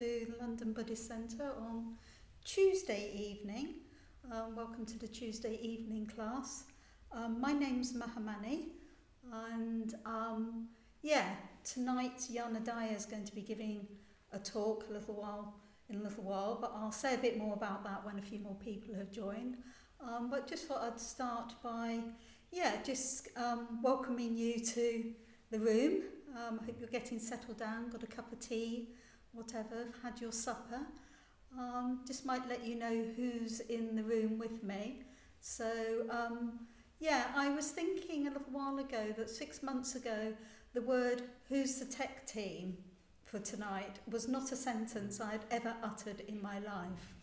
To the London Buddhist Centre on Tuesday evening. Welcome to the Tuesday evening class. My name's Mahamani, and tonight Jnanadaya is going to be giving a talk in a little while, but I'll say a bit more about that when a few more people have joined. But just thought I'd start by welcoming you to the room. I hope you're getting settled down, got a cup of tea, whatever, had your supper. Just might let you know who's in the room with me. So, I was thinking a little while ago that 6 months ago, the word "who's the tech team" for tonight was not a sentence I'd ever uttered in my life.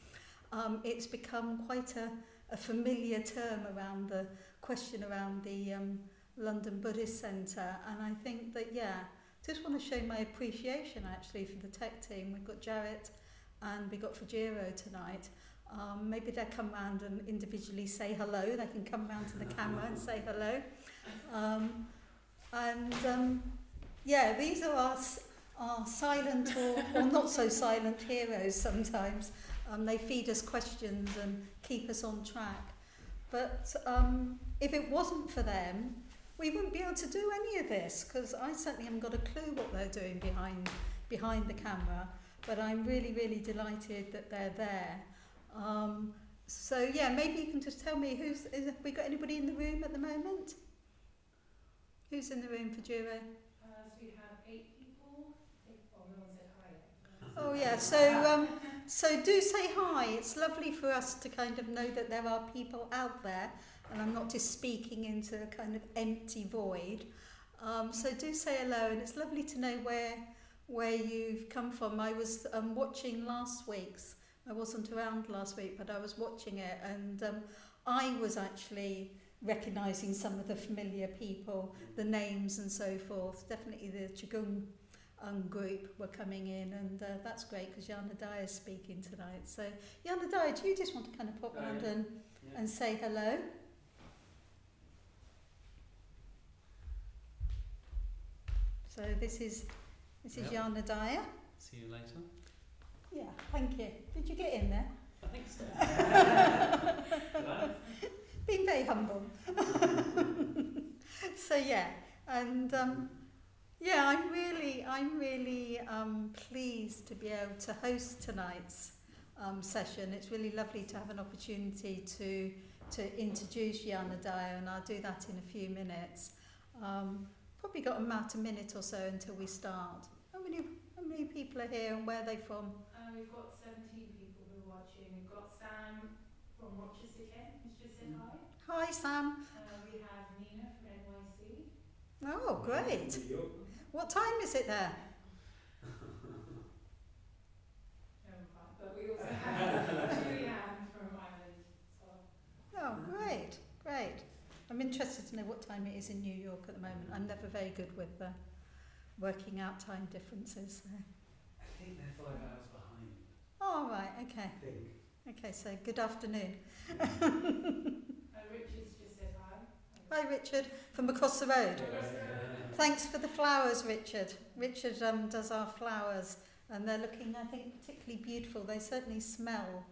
It's become quite a familiar term around the question around the London Buddhist Centre, and I think that, just want to show my appreciation actually for the tech team. We've got Jarrett and we've got Fujiro tonight. Maybe they'll come round and individually say hello. They can come round to the camera and say hello. These are our silent or not so silent heroes sometimes. They feed us questions and keep us on track. But if it wasn't for them, we wouldn't be able to do any of this, because I certainly haven't got a clue what they're doing behind the camera, but I'm really, really delighted that they're there. Maybe you can just tell me have we got anybody in the room at the moment? Who's in the room for Juro? So we have 8 people. No one said hi yet. Oh yeah, so do say hi. It's lovely for us to kind of know that there are people out there, and I'm not just speaking into a kind of empty void. So do say hello, and it's lovely to know where you've come from. I was watching last week's. I wasn't around last week, but I was watching it, and I was actually recognising some of the familiar people, the names and so forth. Definitely the Qigong group were coming in, and that's great because Jnanadaya is speaking tonight. So Jnanadaya, do you just want to kind of pop around and say hello? So this is Jnanadaya. See you later. Yeah, thank you. Did you get in there? I think so. Being very humble. I'm really pleased to be able to host tonight's session. It's really lovely to have an opportunity to introduce Jnanadaya, and I'll do that in a few minutes. Probably got about a minute or so until we start. How many people are here, and where are they from? We've got 17 people who are watching. We've got Sam from Rochester, Kent, who's just said hi. Hi, Sam. We have Nina from NYC. Oh, great. What time is it there? But we also have Julianne from Ireland as well. Oh, great. I'm interested to know what time it is in New York at the moment. I'm never very good with working out time differences. So. I think they're 5 hours behind. Oh, right, okay. Okay, so good afternoon. Richard's just said hi. Hi, Richard, from across the road. Thanks for the flowers, Richard. Richard does our flowers, and they're looking, I think, particularly beautiful. They certainly smell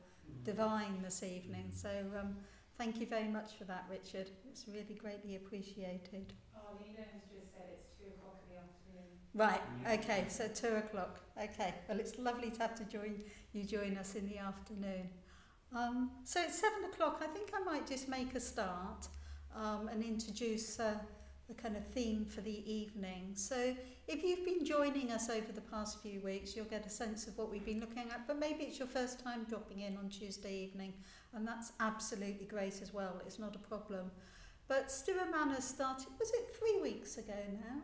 divine this evening. So thank you very much for that, Richard. It's really greatly appreciated. Oh, Nina has just said it's 2 o'clock in the afternoon. Right, okay, so 2 o'clock. Okay, well, it's lovely to have join us in the afternoon. So it's 7 o'clock. I think I might just make a start and introduce the kind of theme for the evening. So if you've been joining us over the past few weeks, you'll get a sense of what we've been looking at, but maybe it's your first time dropping in on Tuesday evening, and that's absolutely great as well. It's not a problem. But Stiramana started, was it 3 weeks ago now?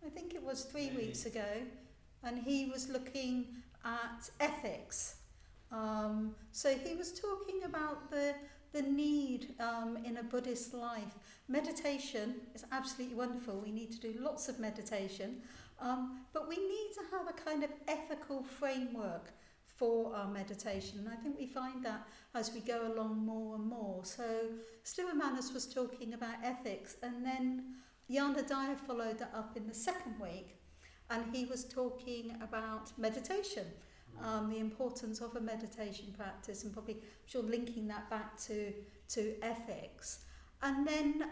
I think it was 3 weeks ago, and he was looking at ethics. So he was talking about the need in a Buddhist life. Meditation is absolutely wonderful. We need to do lots of meditation, but we need to have a kind of ethical framework for our meditation. And I think we find that as we go along more and more. So Stivamanas was talking about ethics, and then Jnanadaya followed that up in the second week and he was talking about meditation, the importance of a meditation practice, and probably, I'm sure, linking that back to ethics. And then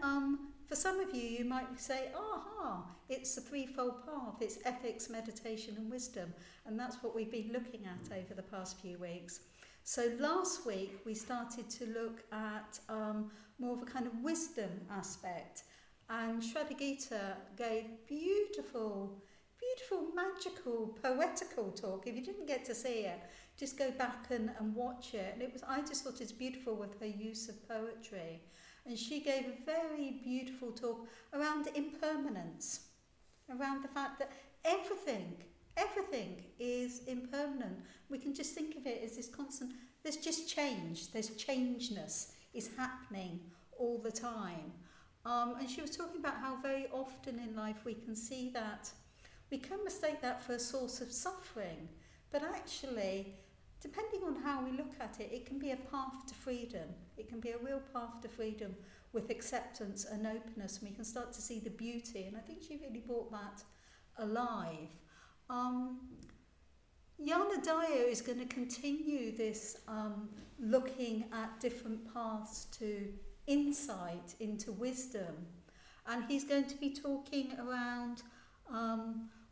for some of you, you might say, aha, it's the threefold path, it's ethics, meditation and wisdom. And that's what we've been looking at over the past few weeks. So last week, we started to look at more of a kind of wisdom aspect. And Shraddha Gita gave beautiful, magical, poetical talk. If you didn't get to see it, just go back and watch it. And I just thought it's beautiful with her use of poetry. And she gave a very beautiful talk around impermanence, around the fact that everything is impermanent. We can just think of it as this constant, there's just change, there's changeness is happening all the time. And she was talking about how very often in life we can see that, we can mistake that for a source of suffering, but actually, depending on how we look at it, it can be a path to freedom. It can be a real path to freedom with acceptance and openness, and we can start to see the beauty, and I think she really brought that alive. Jnanadaya is going to continue this looking at different paths to insight into wisdom, and he's going to be talking around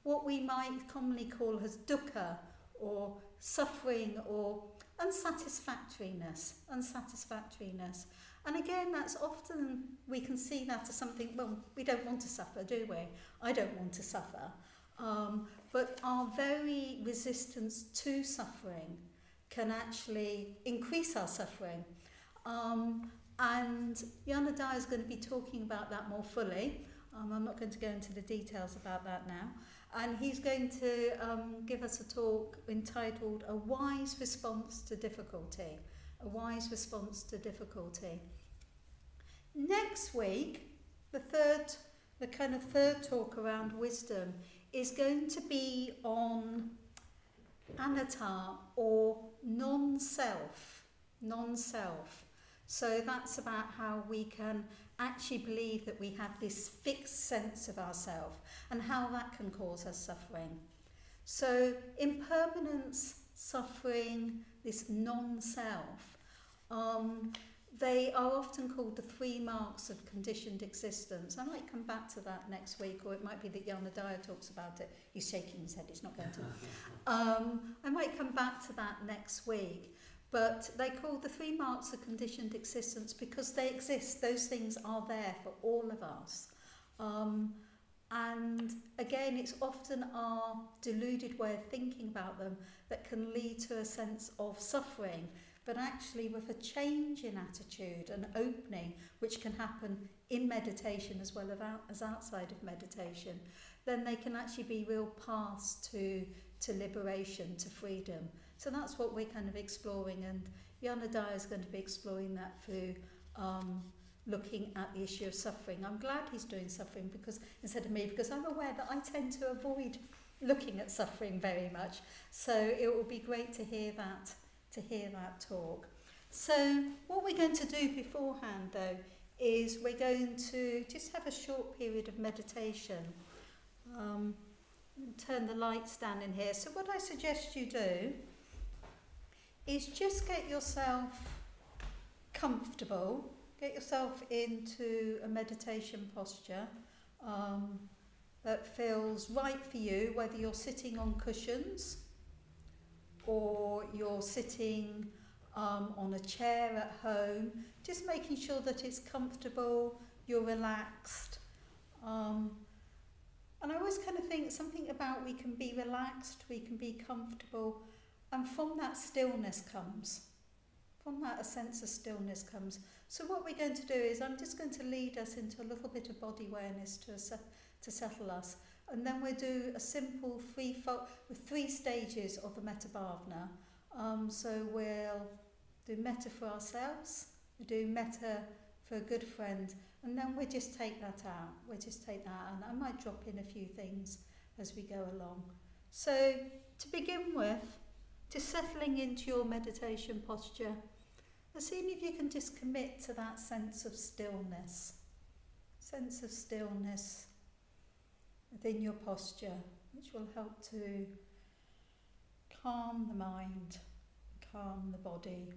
what we might commonly call as dukkha, or suffering, or unsatisfactoriness. And again, that's often, we can see that as something, well, we don't want to suffer, do we? I don't want to suffer. But our very resistance to suffering can actually increase our suffering. And Jnanadaya is going to be talking about that more fully. I'm not going to go into the details about that now. And he's going to give us a talk entitled A Wise Response to Difficulty. A Wise Response to Difficulty. Next week, the kind of third talk around wisdom is going to be on anatta, or non-self. So that's about how we can actually believe that we have this fixed sense of ourself and how that can cause us suffering. So impermanence, suffering, this non-self, they are often called the 3 marks of conditioned existence. I might come back to that next week, or it might be that Jnanadaya talks about it. He's shaking his head, he's not going to. I might come back to that next week. But they call the 3 marks of conditioned existence because they exist. Those things are there for all of us. And again, it's often our deluded way of thinking about them that can lead to a sense of suffering. But actually, with a change in attitude and opening, which can happen in meditation as well as outside of meditation, then they can actually be real paths to liberation, to freedom. So that's what we're kind of exploring, and Jnanadaya is going to be exploring that through looking at the issue of suffering. I'm glad he's doing suffering because instead of me, because I'm aware that I tend to avoid looking at suffering very much. So it will be great to hear that talk. So what we're going to do beforehand, though, is we're going to just have a short period of meditation. Turn the lights down in here. So what I suggest you do is just get yourself comfortable, get yourself into a meditation posture that feels right for you, whether you're sitting on cushions or you're sitting on a chair at home, just making sure that it's comfortable, you're relaxed. And I always kind of think something about we can be relaxed, we can be comfortable, and from that stillness comes. From that a sense of stillness comes. So what we're going to do is I'm just going to lead us into a little bit of body awareness to settle us. And then we'll do a simple with 3 stages of a metta bhavana. So we'll do metta for ourselves, we'll do metta for a good friend, and then we'll just take that out. And I might drop in a few things as we go along. So to begin with, just settling into your meditation posture, and seeing if you can just commit to that sense of stillness within your posture, which will help to calm the mind, calm the body.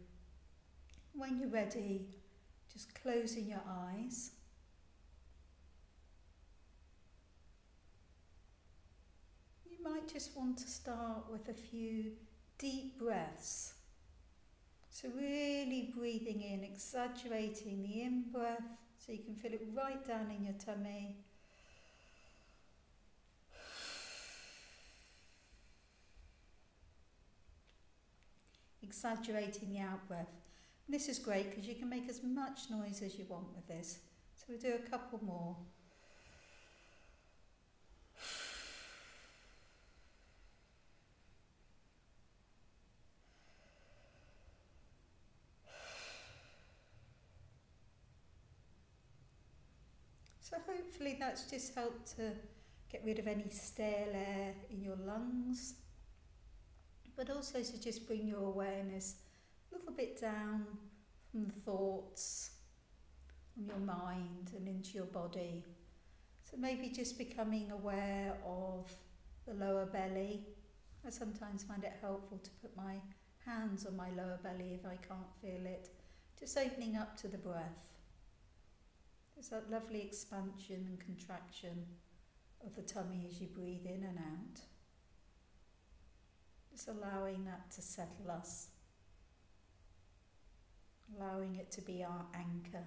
When you're ready, just closing your eyes. You might just want to start with a few deep breaths. So really breathing in, exaggerating the in-breath so you can feel it right down in your tummy. Exaggerating the out-breath. This is great because you can make as much noise as you want with this. So we'll do a couple more. So hopefully that's just helped to get rid of any stale air in your lungs, but also to just bring your awareness a little bit down from the thoughts, from your mind and into your body. So maybe just becoming aware of the lower belly. I sometimes find it helpful to put my hands on my lower belly if I can't feel it. Just opening up to the breath. There's that lovely expansion and contraction of the tummy as you breathe in and out. Just allowing that to settle us. Allowing it to be our anchor.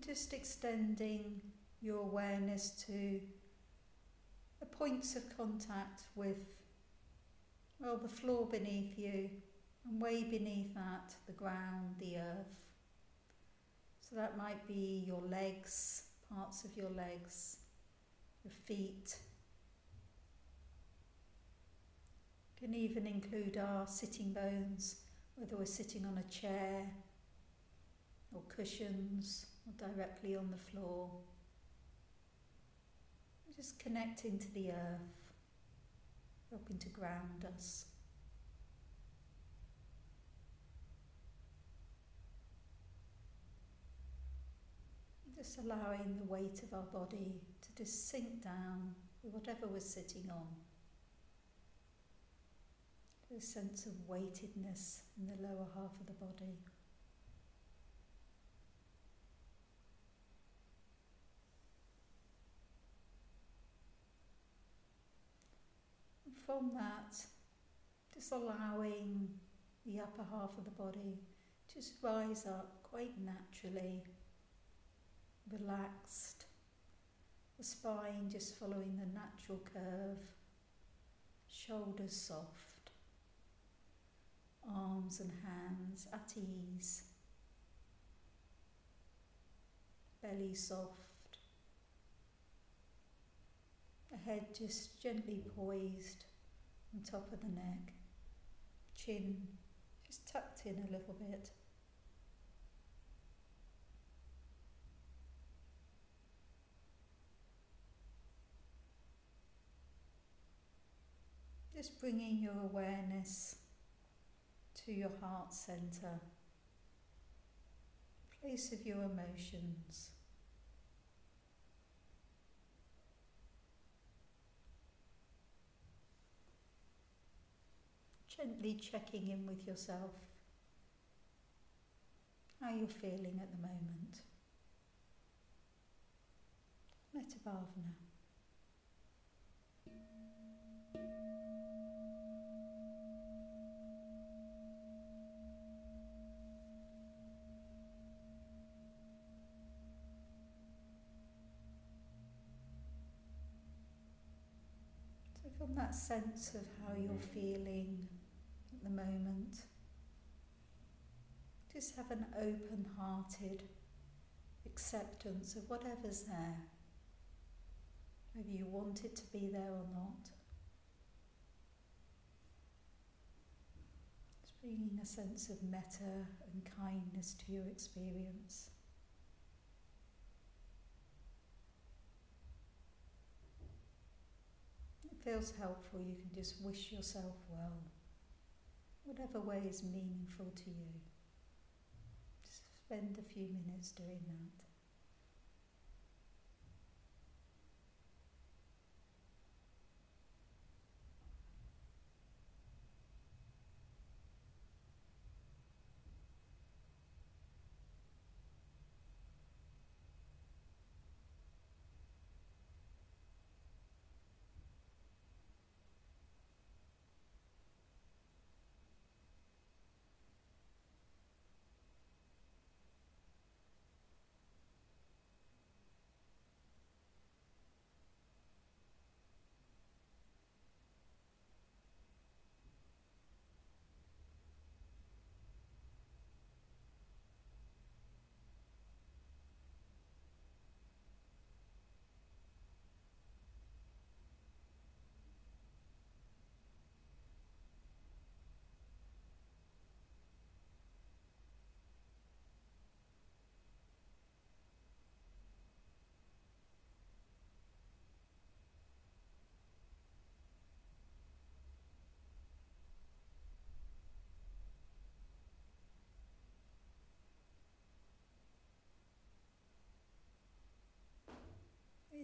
Just extending your awareness to the points of contact with, well, the floor beneath you, and way beneath that, the ground, the earth. So that might be your legs, parts of your legs, your feet. Can even include our sitting bones, whether we're sitting on a chair or cushions or directly on the floor. Just connecting to the earth, helping to ground us. Just allowing the weight of our body to just sink down with whatever we're sitting on. A sense of weightedness in the lower half of the body. And from that, just allowing the upper half of the body just rise up quite naturally, relaxed, the spine just following the natural curve, shoulders soft, arms and hands at ease, belly soft, the head just gently poised on top of the neck, chin just tucked in a little bit. Just bringing your awareness to your heart centre, place of your emotions. Gently checking in with yourself, how you're feeling at the moment. Metta Bhavana. So from that sense of how you're feeling at the moment, just have an open-hearted acceptance of whatever's there, whether you want it to be there or not. Just bringing a sense of metta and kindness to your experience. It feels helpful, you can just wish yourself well, whatever way is meaningful to you. Just spend a few minutes doing that.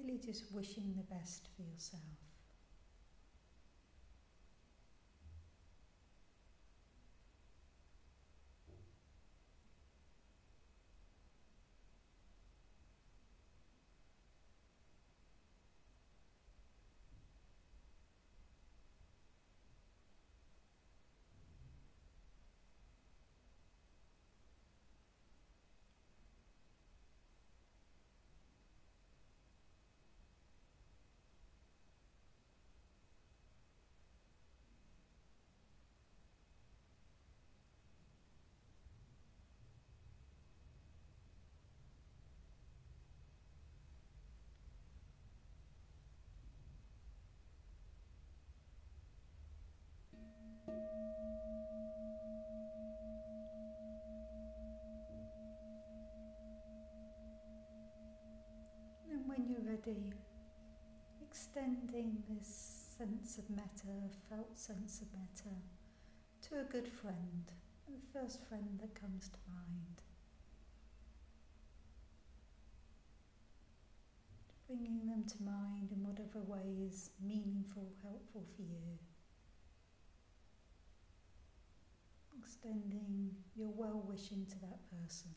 really just wishing the best for yourself. And when you're ready, extending this sense of metta, felt sense of metta, to a good friend, the first friend that comes to mind. Bringing them to mind in whatever way is meaningful, helpful for you. Extending your well-wishing to that person.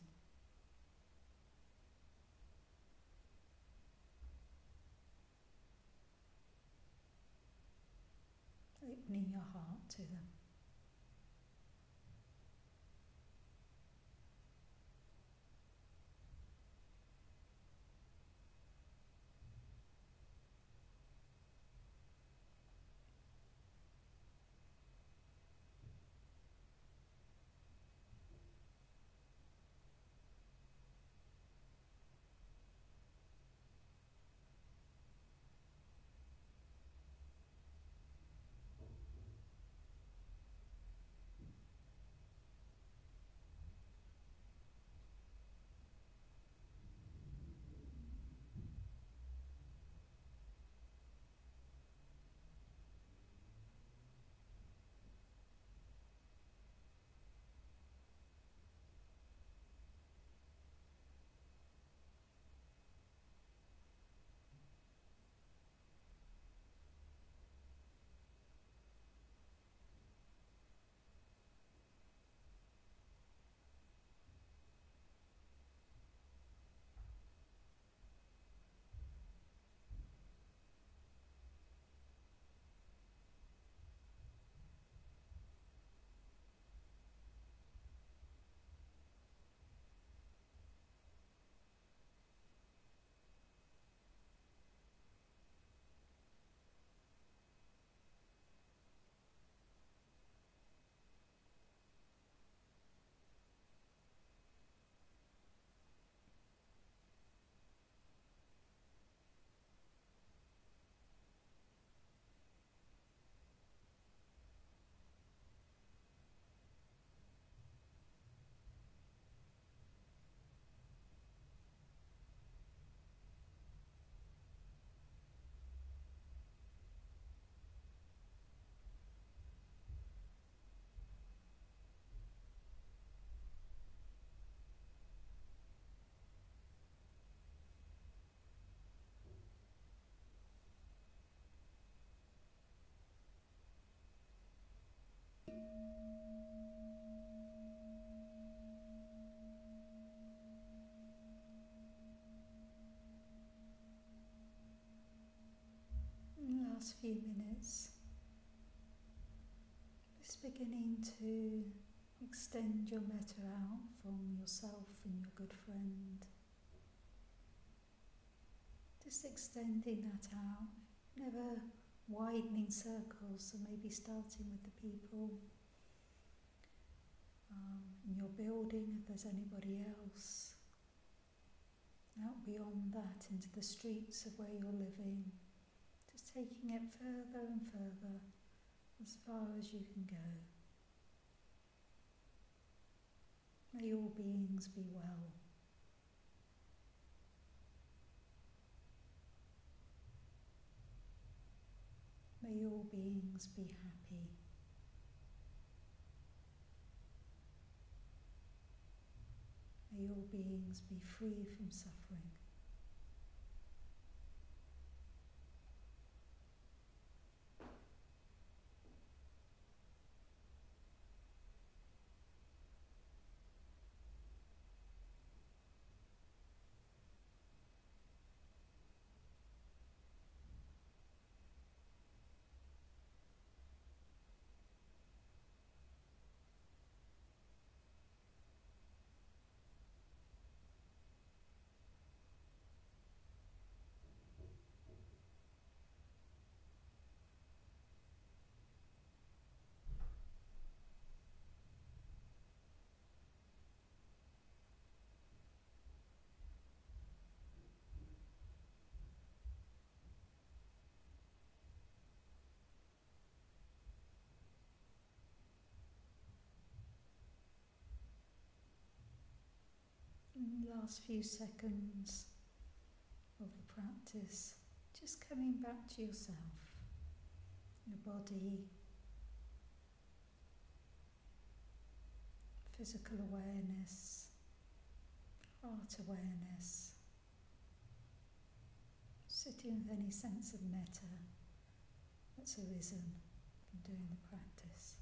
Opening your heart to them. In the last few minutes, just beginning to extend your metta out from yourself and your good friend. Just extending that out, never widening circles, so maybe starting with the people in your building, if there's anybody else, out beyond that into the streets of where you're living, just taking it further and further, as far as you can go. May all beings be well. May all beings be happy. May all beings be free from suffering. last few seconds of the practice, just coming back to yourself, your body, physical awareness, heart awareness, sitting with any sense of metta that's arisen from doing the practice.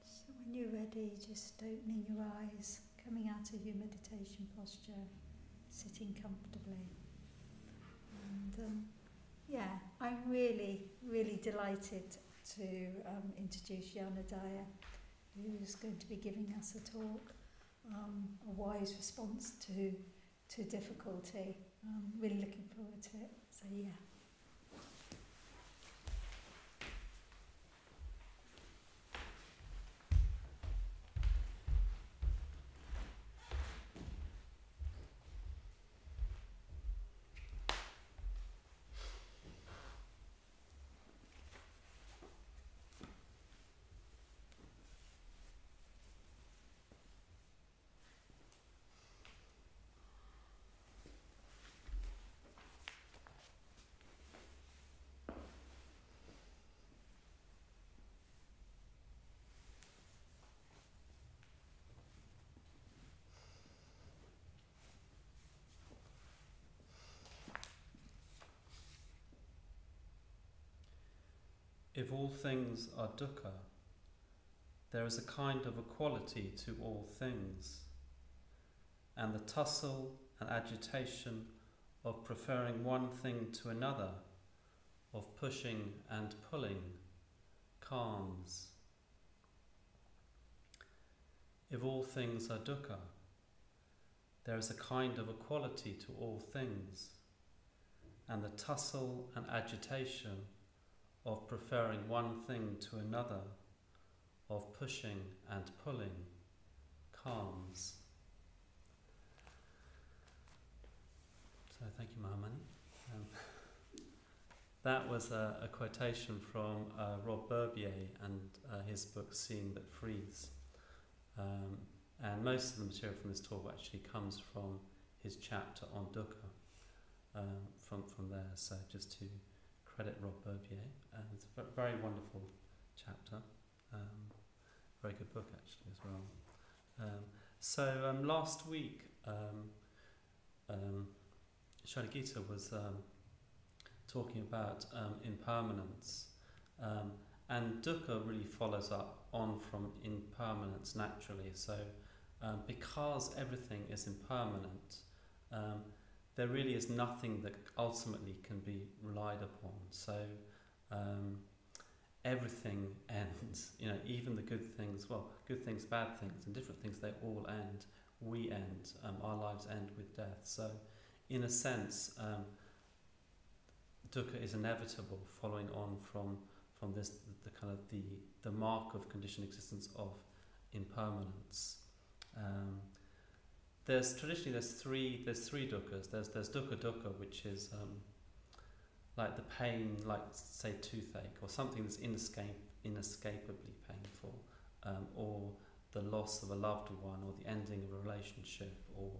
So when you're ready, just opening your eyes, coming out of your meditation posture, sitting comfortably. And I'm really, really delighted to introduce Jnanadaya, who's going to be giving us a talk, a wise response to difficulty. Really looking forward to it. So yeah. If all things are dukkha, there is a kind of equality to all things, and the tussle and agitation of preferring one thing to another, of pushing and pulling, calms. If all things are dukkha, there is a kind of equality to all things, and the tussle and agitation of preferring one thing to another, of pushing and pulling, calms. So thank you, Mahamani. That was a quotation from Rob Berbier and his book Seeing That Frees. And most of the material from this talk actually comes from his chapter on dukkha, from there. So just to credit Rob Berbier, and it's a very wonderful chapter, very good book actually as well. So last week Shanagita was talking about impermanence, and dukkha really follows up on from impermanence naturally. So because everything is impermanent, there really is nothing that ultimately can be relied upon. So everything ends, even the good things, good things, bad things, and different things, they all end. We end, our lives end with death. So in a sense, dukkha is inevitable, following on from this, the kind of the mark of conditioned existence of impermanence. There's three dukkhas. There's dukkha, which is like the pain, like say toothache, or something that's inescapably painful, or the loss of a loved one, or the ending of a relationship, or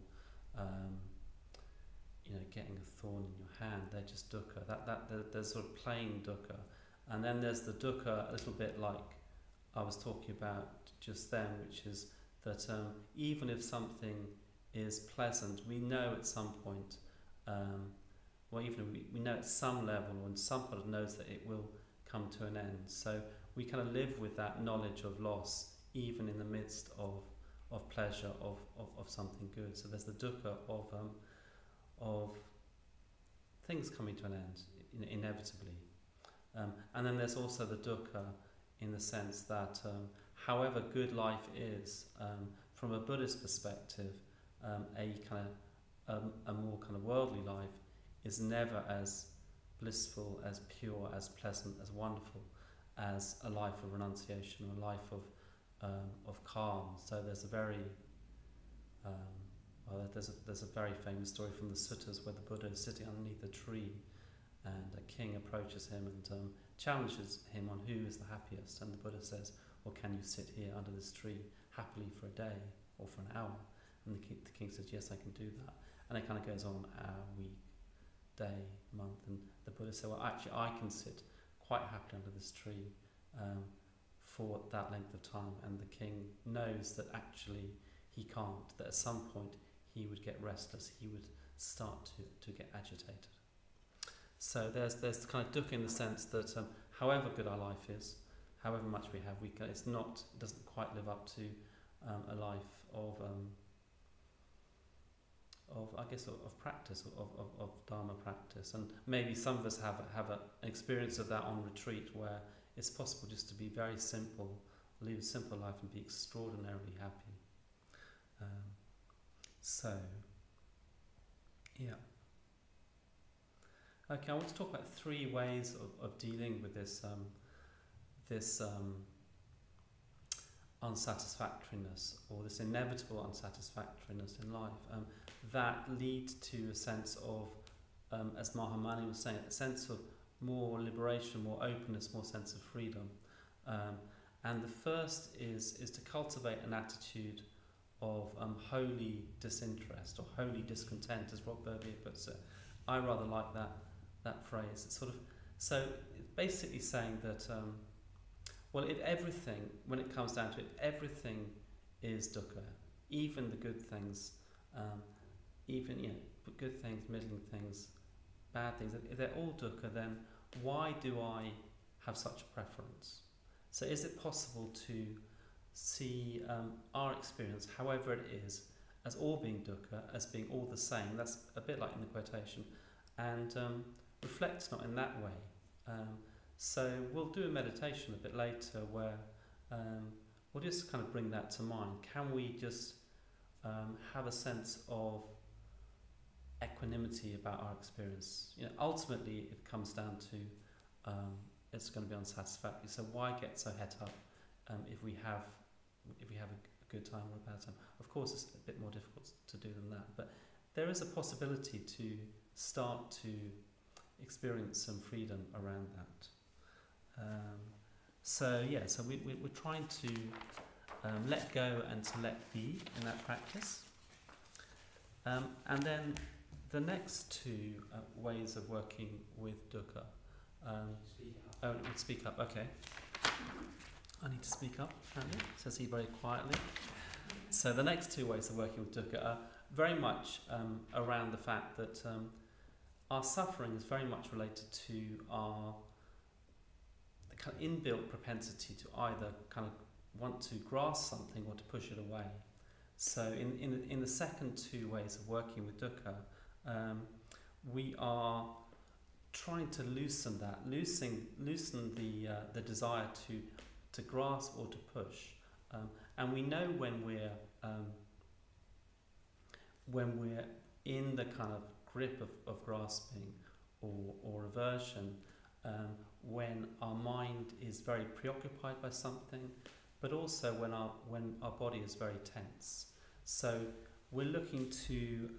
getting a thorn in your hand. They're just dukkha. There's sort of plain dukkha, and then there's the dukkha, a little bit like I was talking about just then, which is that even if something is pleasant, we know at some point, even we know at some level, or in some part knows that it will come to an end. So we kind of live with that knowledge of loss, even in the midst of pleasure, of something good. So there's the dukkha of things coming to an end, inevitably. And then there's also the dukkha in the sense that however good life is, from a Buddhist perspective, a kind of a more kind of worldly life is never as blissful, as pure, as pleasant, as wonderful as a life of renunciation, or a life of calm. So there's a very there's a very famous story from the suttas where the Buddha is sitting underneath a tree, and a king approaches him and challenges him on who is the happiest. And the Buddha says, "Well, can you sit here under this tree happily for a day or for an hour?" And the king says, "Yes, I can do that." And it kind of goes on hour, week, day, month, and the Buddha said, "Well, actually, I can sit quite happily under this tree for that length of time." And the king knows that actually he can't, that at some point he would get restless, he would start to get agitated. So there's kind of dukkha in the sense that however good our life is, however much we have, it doesn't quite live up to a life of practice, of Dharma practice. And maybe some of us have an experience of that on retreat, where it's possible just to be very simple, live a simple life and be extraordinarily happy. Yeah. Okay, I want to talk about 3 ways of dealing with this unsatisfactoriness, or this inevitable unsatisfactoriness in life, that lead to a sense of, as Mahamani was saying, a sense of more liberation, more openness, more sense of freedom. And the first is to cultivate an attitude of holy disinterest, or holy discontent, as Rob Burbier puts it. I rather like that phrase. It's so it's basically saying that if everything, when it comes down to it, everything is dukkha, even the good things, good things, middling things, bad things, if they're all dukkha, then why do I have such a preference? So is it possible to see our experience, however it is, as all being dukkha, as being all the same? That's a bit like in the quotation, and reflect not in that way. So we'll do a meditation a bit later where we'll just kind of bring that to mind. Can we just have a sense of equanimity about our experience? Ultimately it comes down to it's going to be unsatisfactory. So why get so het up if we have a good time or a bad time? Of course, it's a bit more difficult to do than that, but there is a possibility to start to experience some freedom around that. So we're trying to let go and to let be in that practice. And then the next 2 ways of working with dukkha. Speak up. Okay. I need to speak up, apparently, says he very quietly. So the next 2 ways of working with dukkha are very much around the fact that our suffering is very much related to our kind of inbuilt propensity to either kind of want to grasp something or to push it away. So in the second 2 ways of working with dukkha, we are trying to loosen the desire to grasp or to push, and we know when we're in the kind of grip of grasping or aversion, when our mind is very preoccupied by something, but also when our body is very tense. So we're looking to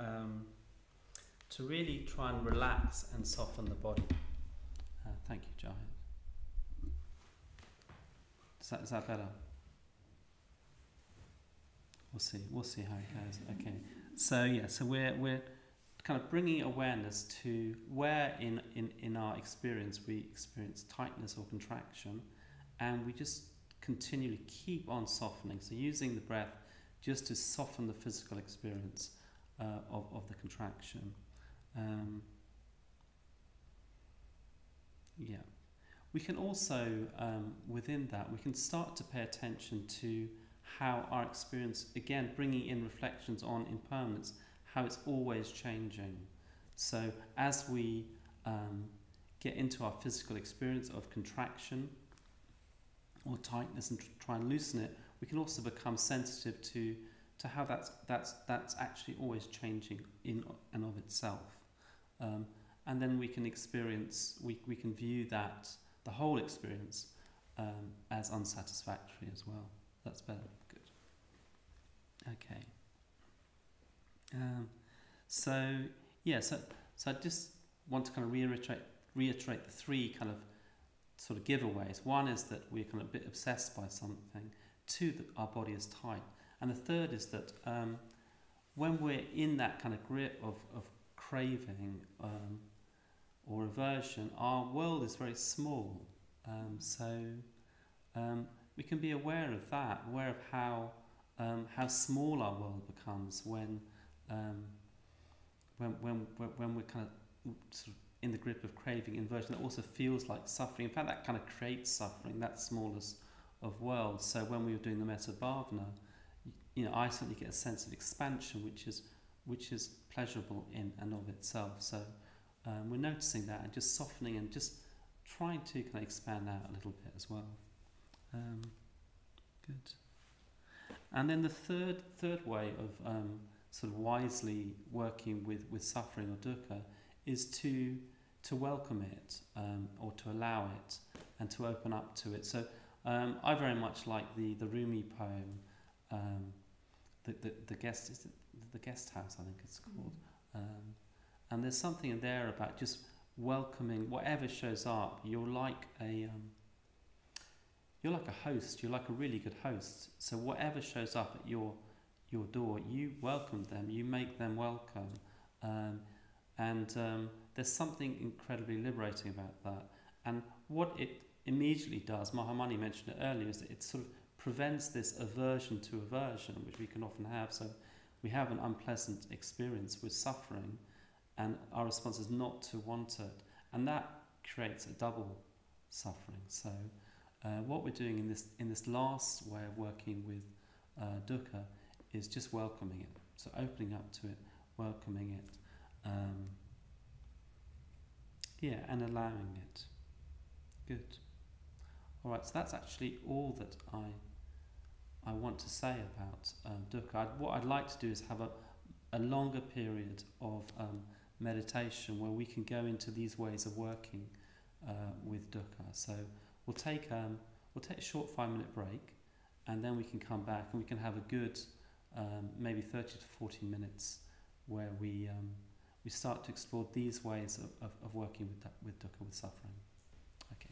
really try and relax and soften the body. Thank you, Jahid. Is that better? We'll see how it goes. Okay. So we're kind of bringing awareness to where in our experience we experience tightness or contraction, and we just continually keep on softening. So using the breath just to soften the physical experience of the contraction. We can also, within that, we can start to pay attention to how our experience, again, bringing in reflections on impermanence, how it's always changing. So as we get into our physical experience of contraction, or tightness and try and loosen it, we can also become sensitive to how that's actually always changing in and of itself. And then we can experience, we can view that, the whole experience, as unsatisfactory as well. That's better. Good. Okay. So I just want to kind of reiterate the three kind of sort of giveaways. One is that we're kind of a bit obsessed by something. Two, that our body is tight. And the third is that when we're in that kind of grip of craving or aversion, our world is very small. We can be aware of that, aware of how small our world becomes when we're kind of sort of in the grip of craving and aversion. That also feels like suffering. In fact, that kind of creates suffering, that smallest of worlds. So when we were doing the Metta Bhavana, I certainly get a sense of expansion, which is pleasurable in and of itself. So we're noticing that and just softening and just trying to kind of expand out a little bit as well. Good. And then the third way of sort of wisely working with suffering or dukkha is to welcome it, or to allow it and to open up to it. So I very much like the Rumi poem, the guest house, I think it's called. And there's something in there about just welcoming whatever shows up. You're like a host. You're like a really good host. So whatever shows up at your door, you welcome them. You make them welcome. And there's something incredibly liberating about that. And what it immediately does, Mahamani mentioned it earlier, is that it sort of prevents this aversion to aversion, which we can often have. So we have an unpleasant experience with suffering, and our response is not to want it. And that creates a double suffering. So what we're doing in this last way of working with dukkha is just welcoming it. So opening up to it, welcoming it. And allowing it. Good. All right, so that's actually all that I want to say about dukkha. What I'd like to do is have a longer period of meditation where we can go into these ways of working with dukkha. So we'll take a short 5-minute break, and then we can come back and we can have a good maybe 30 to 40 minutes where we start to explore these ways of working with dukkha, with suffering. Okay.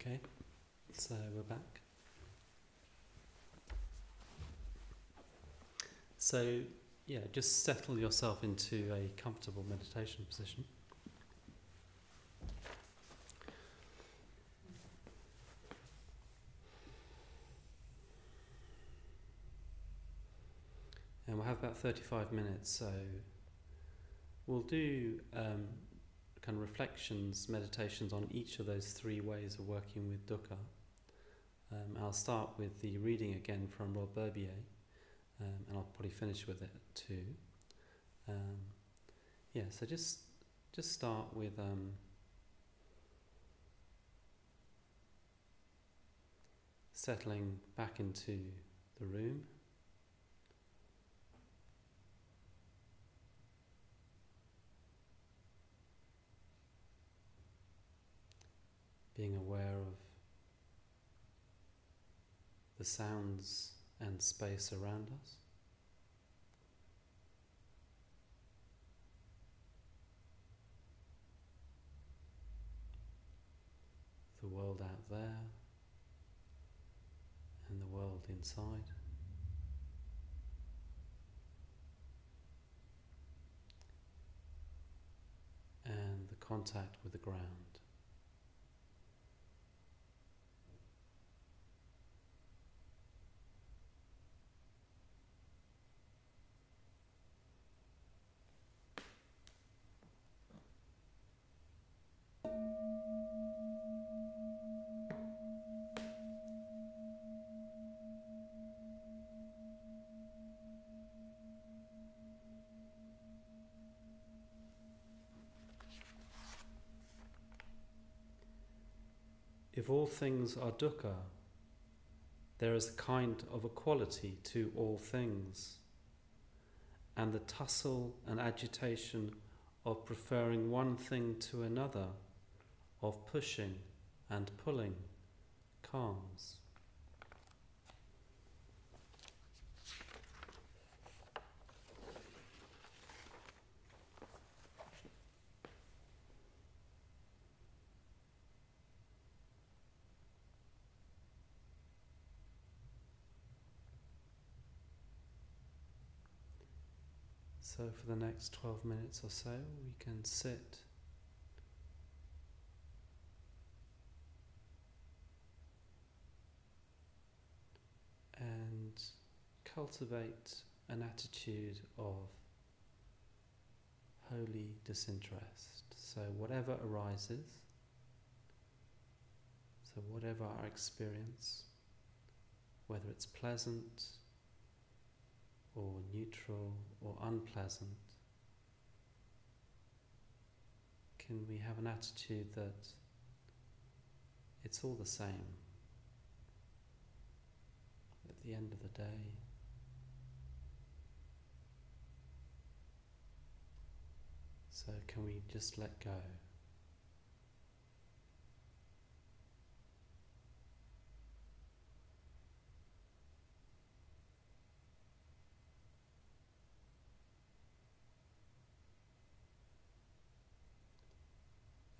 Okay, so we're back. So, yeah, just settle yourself into a comfortable meditation position. And we'll have about 35 minutes, so we'll do kind of reflections, meditations on each of those three ways of working with dukkha. I'll start with the reading again from Rod Berbier, and I'll probably finish with it too. So just start with settling back into the room. Being aware of the sounds and space around us. The world out there and the world inside. And the contact with the ground. If all things are dukkha, there is a kind of equality to all things, and the tussle and agitation of preferring one thing to another, of pushing and pulling, calms. So for the next 12 minutes or so, we can sit and cultivate an attitude of holy disinterest. So whatever arises, so whatever our experience, whether it's pleasant or neutral or unpleasant, can we have an attitude that it's all the same at the end of the day? So can we just let go?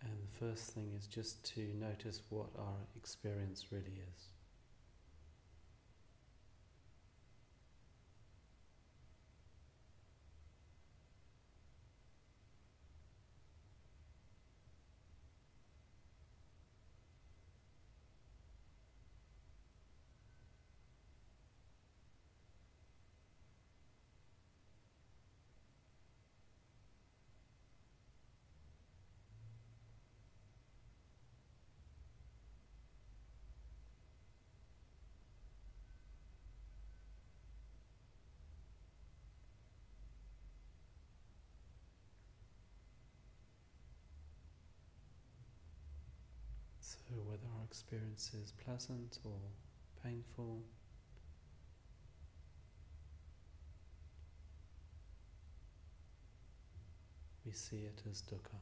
And the first thing is just to notice what our experience really is. So whether our experience is pleasant or painful, we see it as dukkha.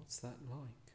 What's that like?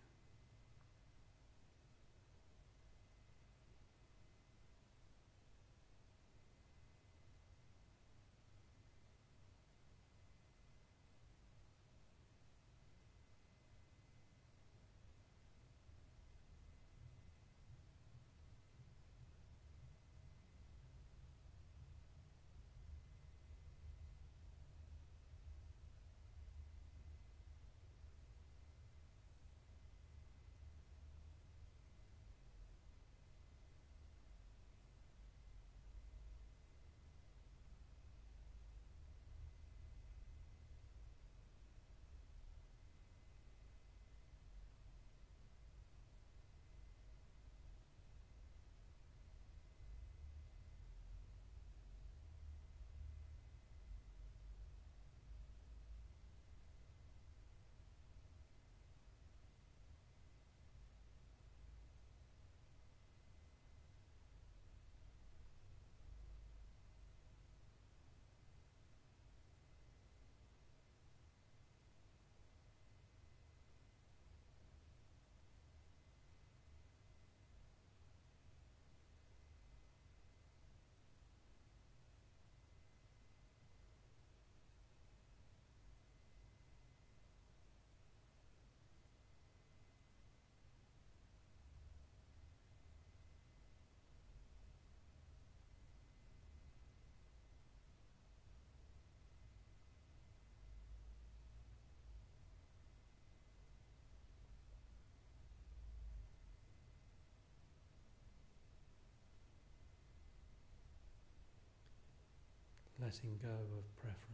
Letting go of preference.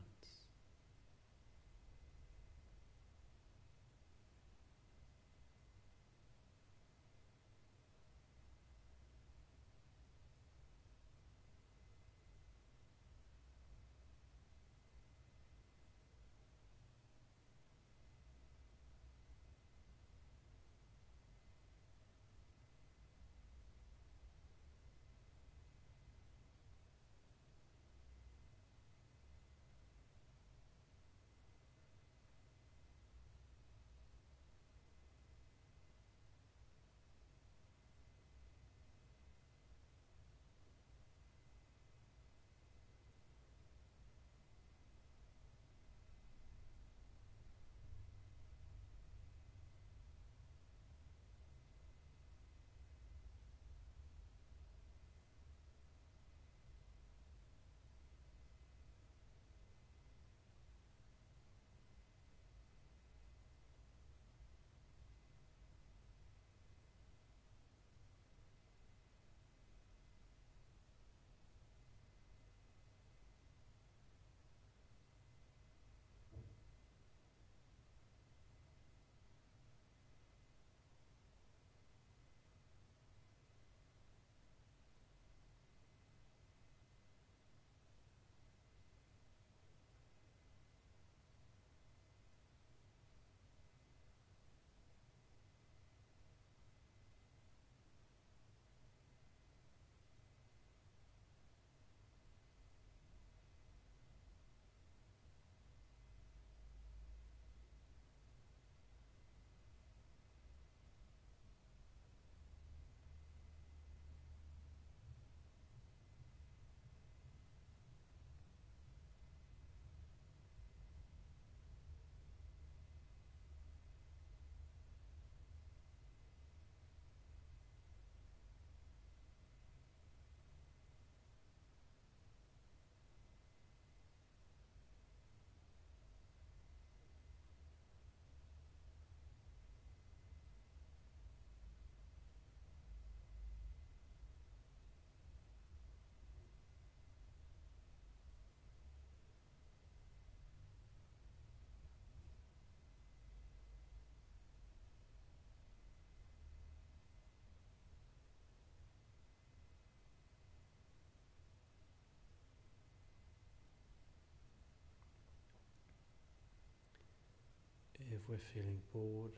If we're feeling bored,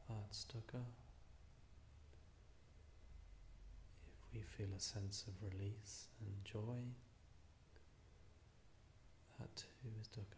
that's dukkha. If we feel a sense of release and joy, that too is dukkha.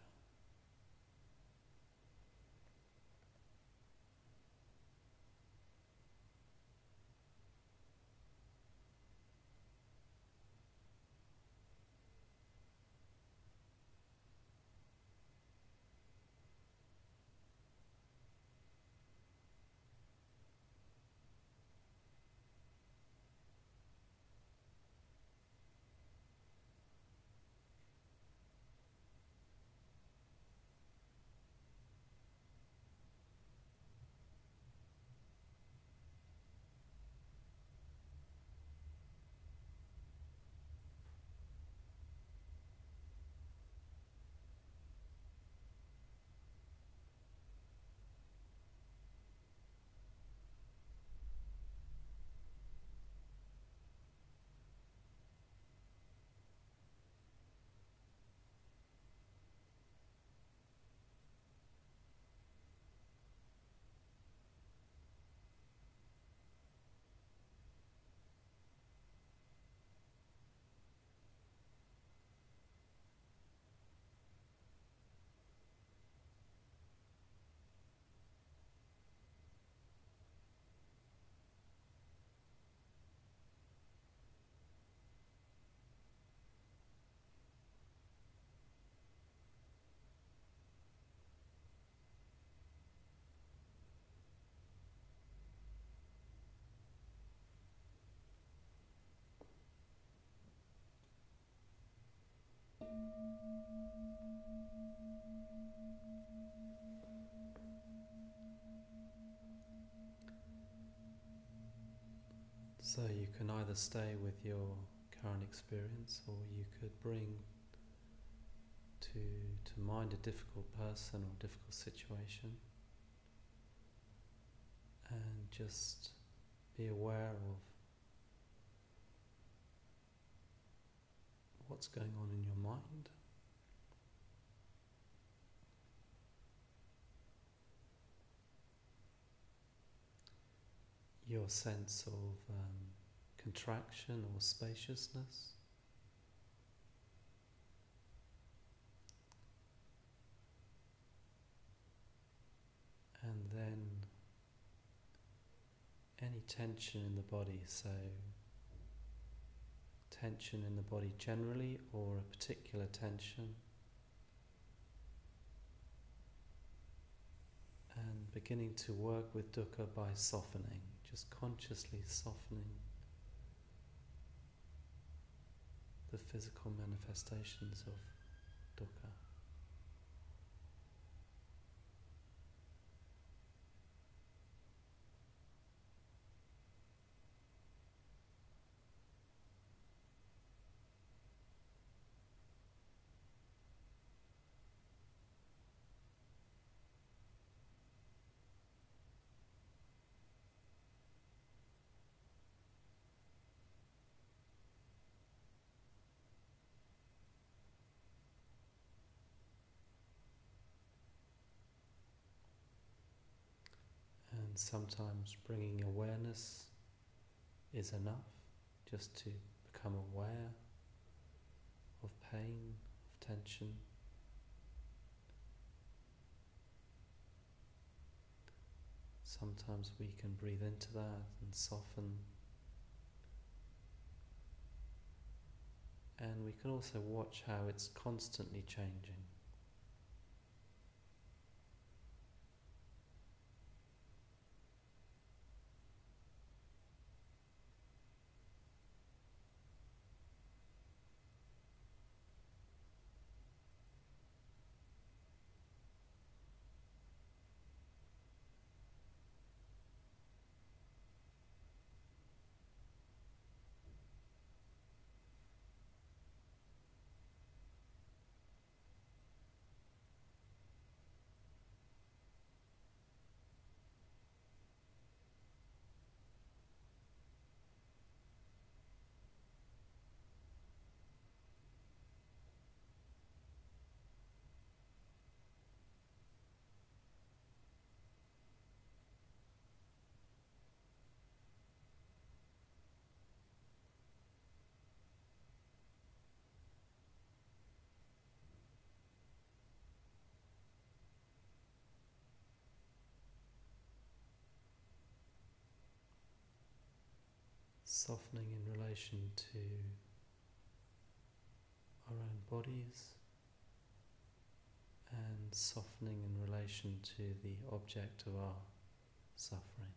can either stay with your current experience, or you could bring to mind a difficult person or difficult situation and just be aware of what's going on in your mind. Your sense of contraction or spaciousness. And then any tension in the body, so tension in the body generally or a particular tension, and beginning to work with dukkha by softening, just consciously softening the physical manifestations of dukkha. And sometimes bringing awareness is enough, just to become aware of pain, of tension. Sometimes we can breathe into that and soften. And we can also watch how it's constantly changing. Softening in relation to our own bodies, and softening in relation to the object of our suffering.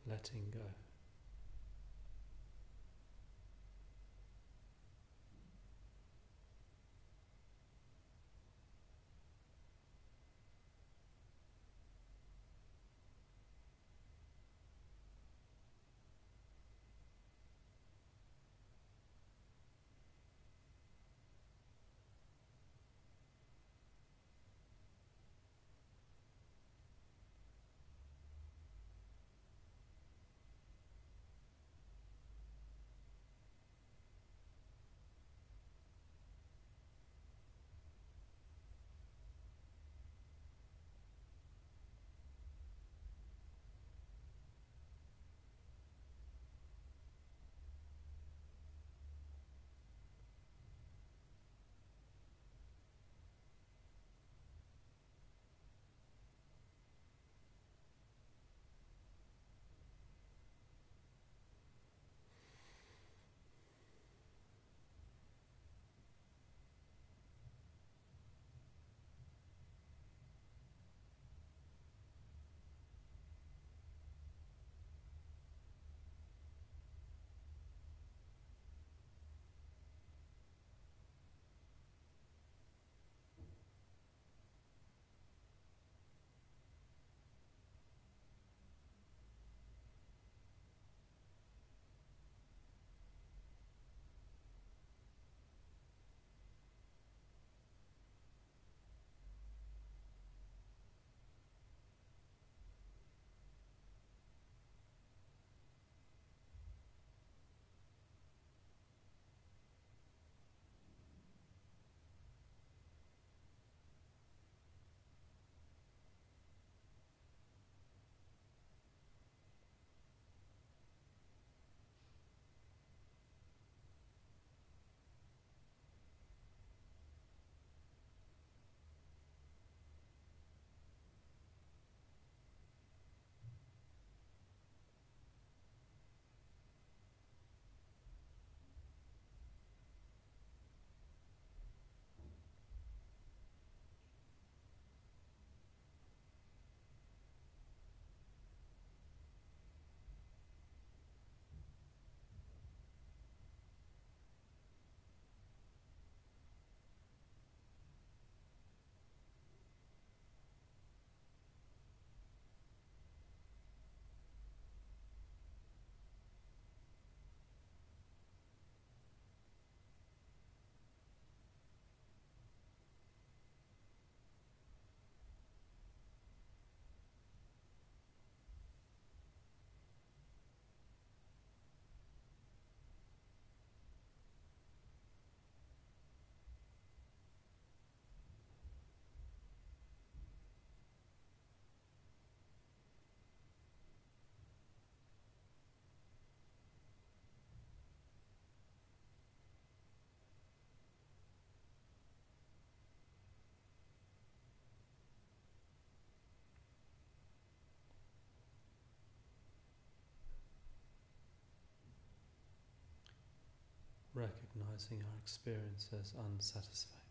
Letting go. recognizing our experience as unsatisfactory.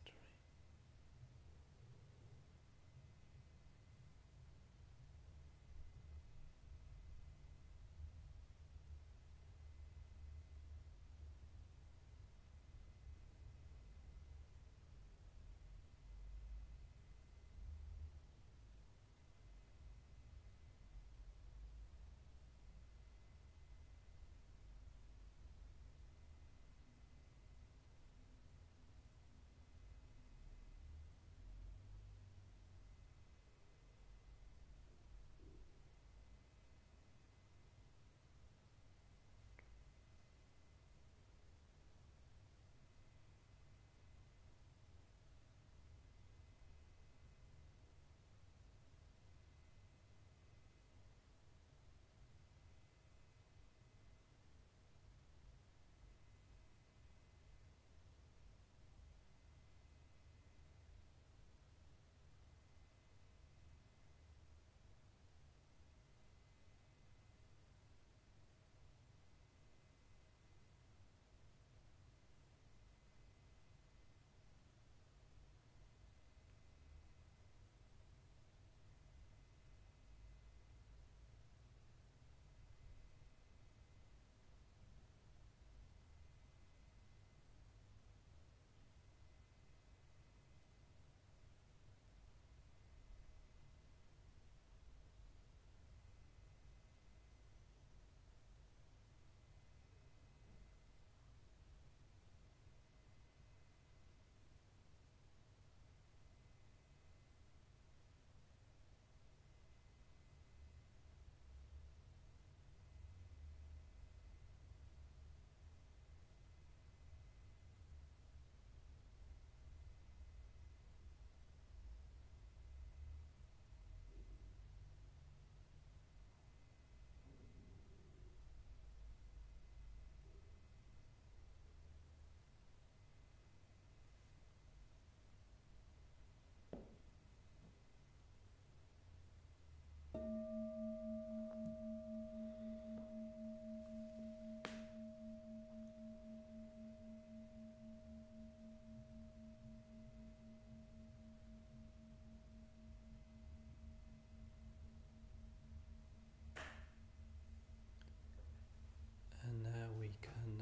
And now we can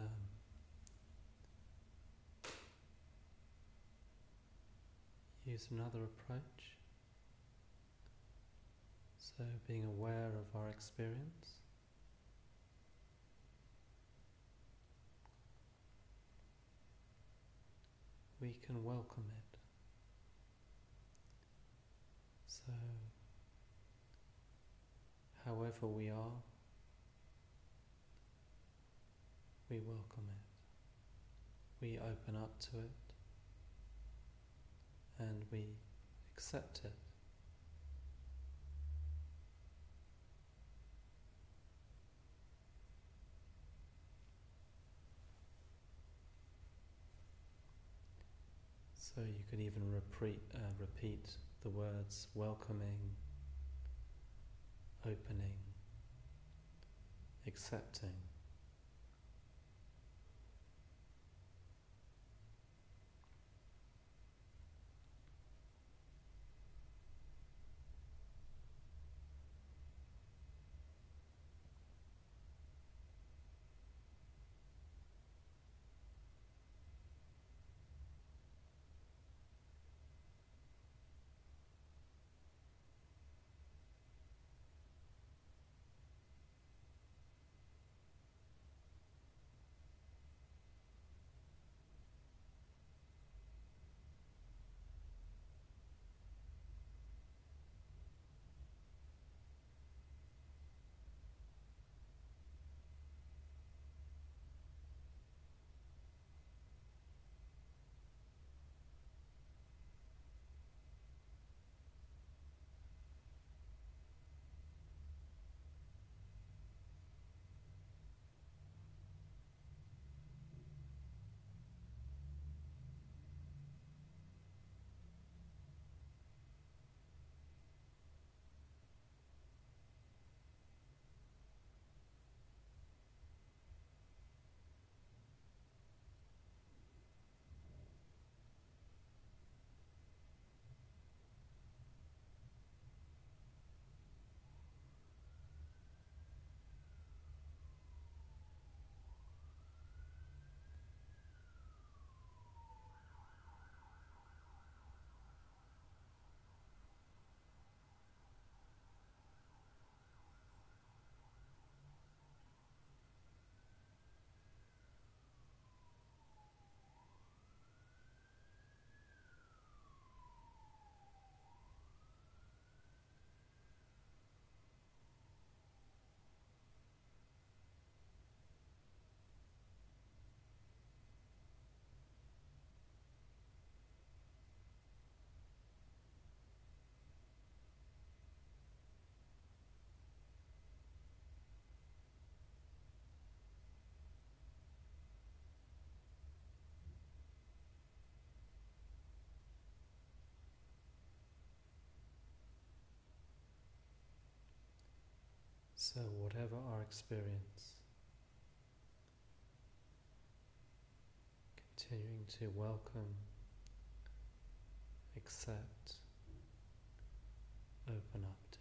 use another approach. So being aware of our experience. We can welcome it. So, however we are, we welcome it. We open up to it and we accept it. So you could even repeat the words welcoming, opening, accepting. So whatever our experience, continuing to welcome, accept, open up to.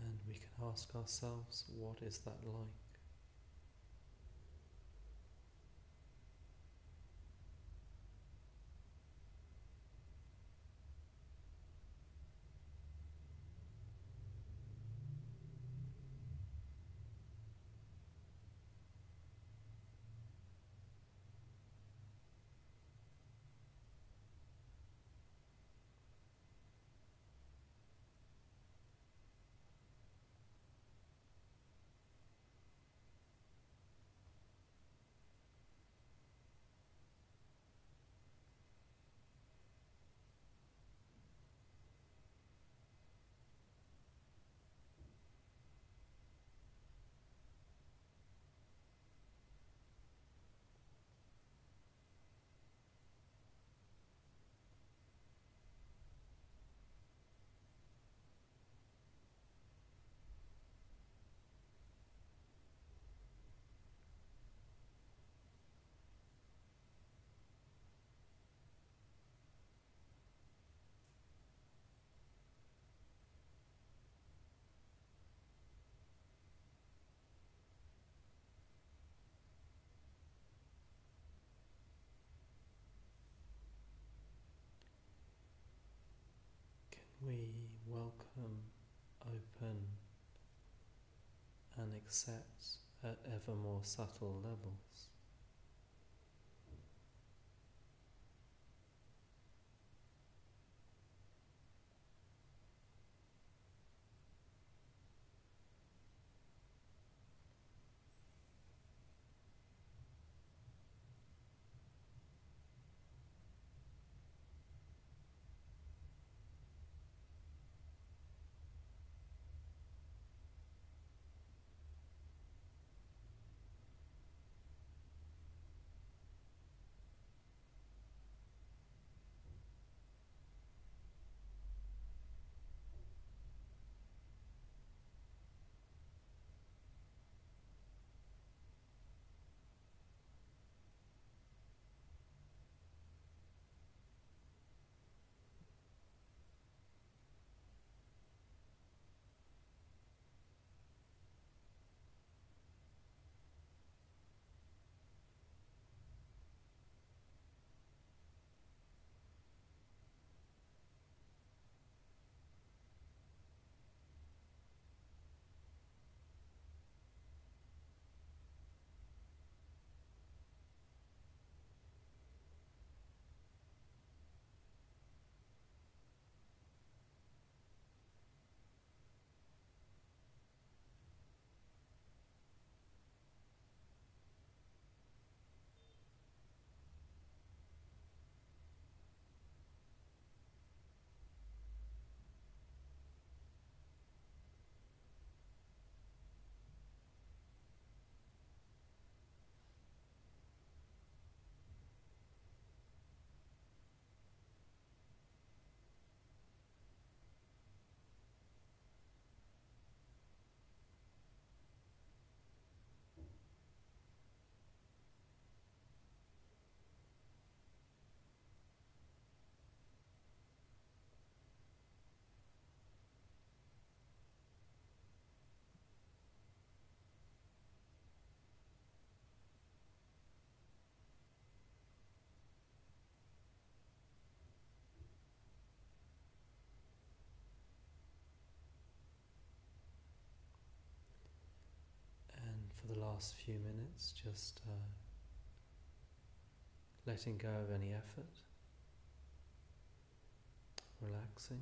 And we can ask ourselves, what is that like? We welcome, open, and accept at ever more subtle levels. last few minutes, just letting go of any effort, relaxing.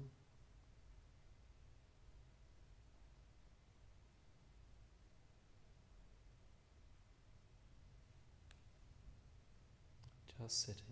Just sitting.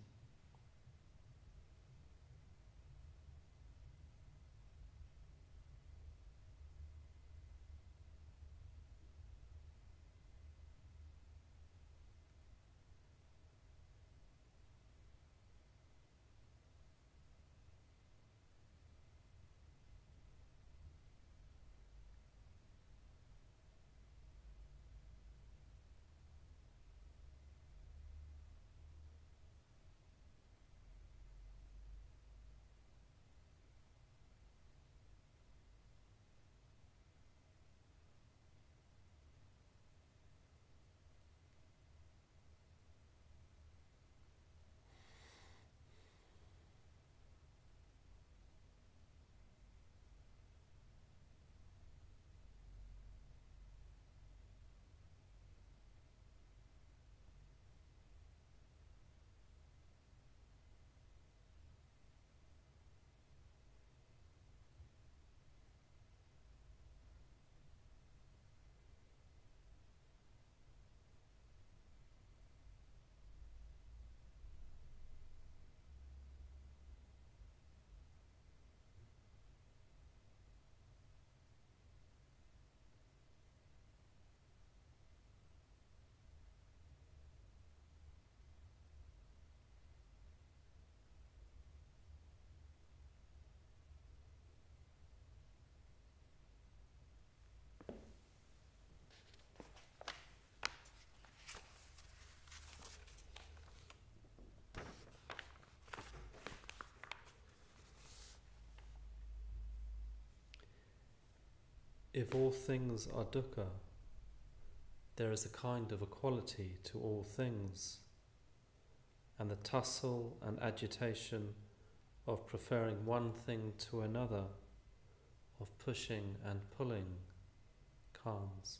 If all things are dukkha, there is a kind of equality to all things, and the tussle and agitation of preferring one thing to another, of pushing and pulling, calms.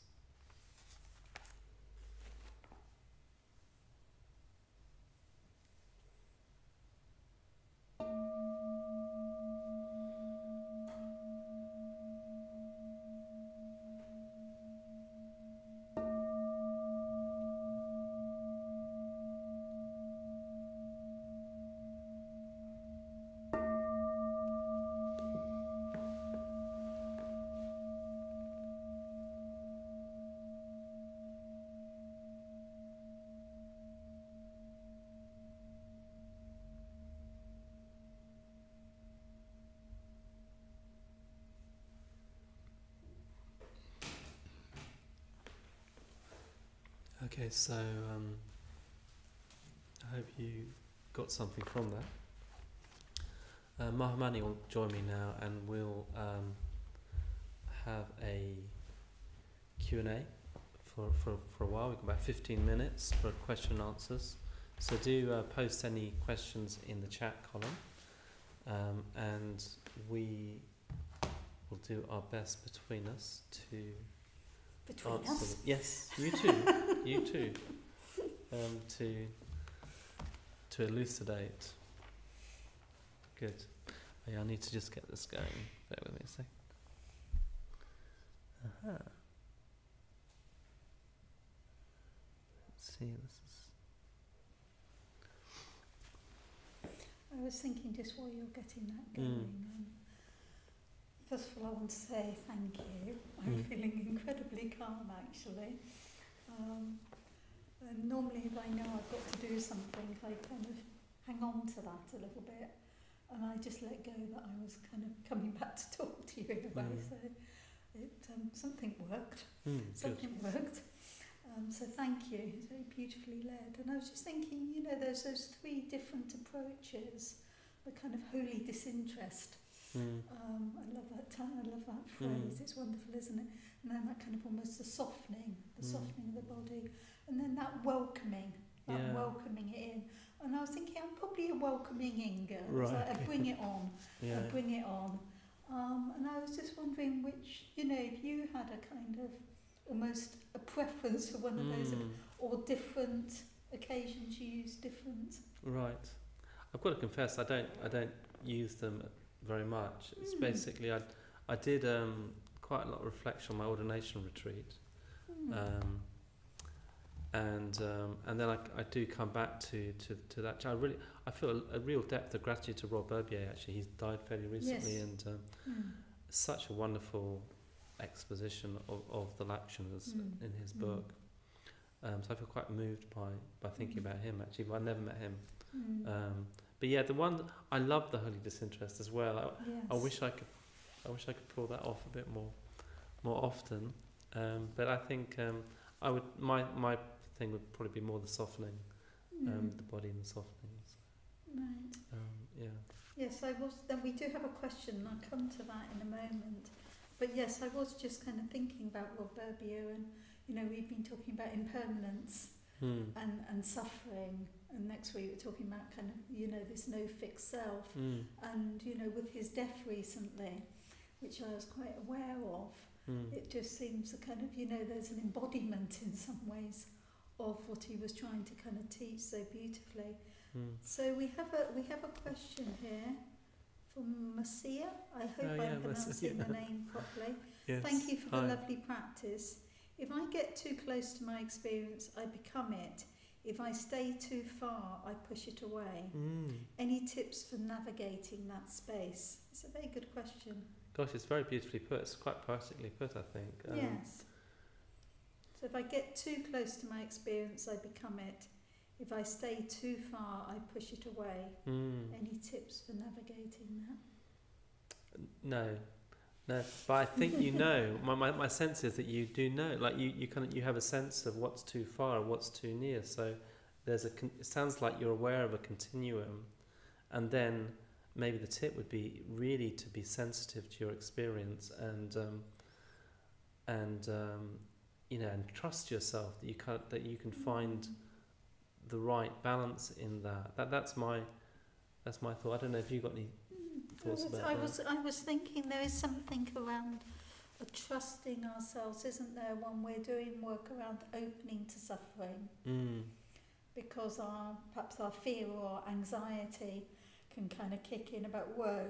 Okay, so I hope you got something from that. Mahamani will join me now, and we'll have a Q&A for a while. We've got about 15 minutes for question and answers. So do post any questions in the chat column, and we will do our best between us to Between us? Yes, you too. You too. To elucidate. Good. Oh, yeah, I need to just get this going. Bear with me a sec. Let's see. I was thinking just while you're getting that going. First of all, I want to say thank you. I'm feeling incredibly calm, actually. And normally, if I know I've got to do something, I kind of hang on to that a little bit, and I just let go that I was kind of coming back to talk to you in a way. So something worked. Something worked. So thank you. It's very beautifully led. And I was just thinking, you know, there's those three different approaches. The kind of holy disinterest. I love that I love that phrase. It's wonderful, isn't it? And then that kind of almost the softening of the body, and then that welcoming it in. And I was thinking, I'm probably a welcoming in girl. Right. Like, I bring it on. Yeah. I bring it on. And I was just wondering which, you know, if you had a kind of almost a preference for one of those, or different occasions you use different. Right. I've got to confess, I don't use them very much. It's basically I did quite a lot of reflection on my ordination retreat, and then I do come back to that. I feel a real depth of gratitude to Rob Berbier. Actually, he's died fairly recently, and such a wonderful exposition of the Lakshanas in his book. So I feel quite moved by thinking about him. Actually, but I never met him. But yeah, the one I love the holy disinterest as well. I wish I could pull that off a bit more often. But I think I would my thing would probably be more the softening, the body and the softening. Right. Yeah. Yes, I was. Then we do have a question, and I'll come to that in a moment. But yes, I was just kind of thinking about Rob Berbier, and we've been talking about impermanence and suffering, and next week we're talking about kind of this no fixed self, and with his death recently, which I was quite aware of, it just seems a kind of there's an embodiment in some ways of what he was trying to kind of teach so beautifully. So we have a question here from Masia. I hope I'm pronouncing the name properly. Yes. Thank you for the lovely practice. If I get too close to my experience, I become it. If I stay too far, I push it away. Any tips for navigating that space? It's a very good question. Gosh, it's very beautifully put. It's quite poetically put, I think. Yes. So if I get too close to my experience, I become it. If I stay too far, I push it away. Any tips for navigating that? No, but I think my sense is that you do know, like you have a sense of what's too far and what's too near. So it sounds like you're aware of a continuum, and then maybe the tip would be really to be sensitive to your experience and trust yourself that you can find the right balance in that. That's my thought. I don't know if you've got any thoughts about that. I was thinking there is something around trusting ourselves, isn't there, when we're doing work around opening to suffering, because perhaps our fear or anxiety can kind of kick in about, whoa,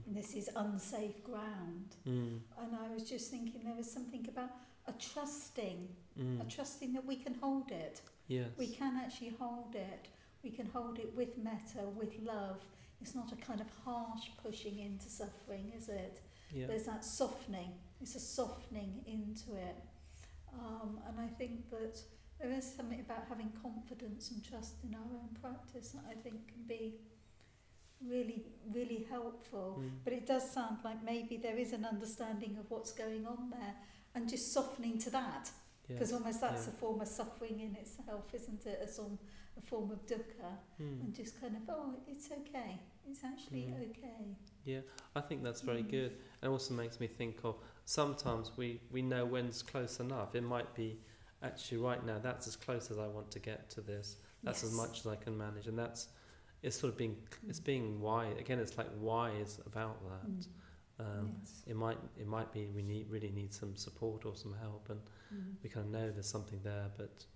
this is unsafe ground. And I was just thinking there is something about a trusting that we can hold it. Yes. We can actually hold it. We can hold it with metta, with love. It's not a kind of harsh pushing into suffering, is it? Yeah. There's that softening. It's a softening into it. And I think that there is something about having confidence and trust in our own practice that I think can be really, really helpful. But it does sound like maybe there is an understanding of what's going on there and just softening to that. Because almost that's a form of suffering in itself, isn't it? A form of dukkha. And just kind of, it's okay. It's actually okay. Yeah, I think that's very good. It also makes me think of sometimes we know when's close enough. It might be actually right now that's as close as I want to get to this. That's as much as I can manage, and it's sort of being wise. Again, it's like wise about that. It might be we really need some support or some help, and we kind of know there's something there, but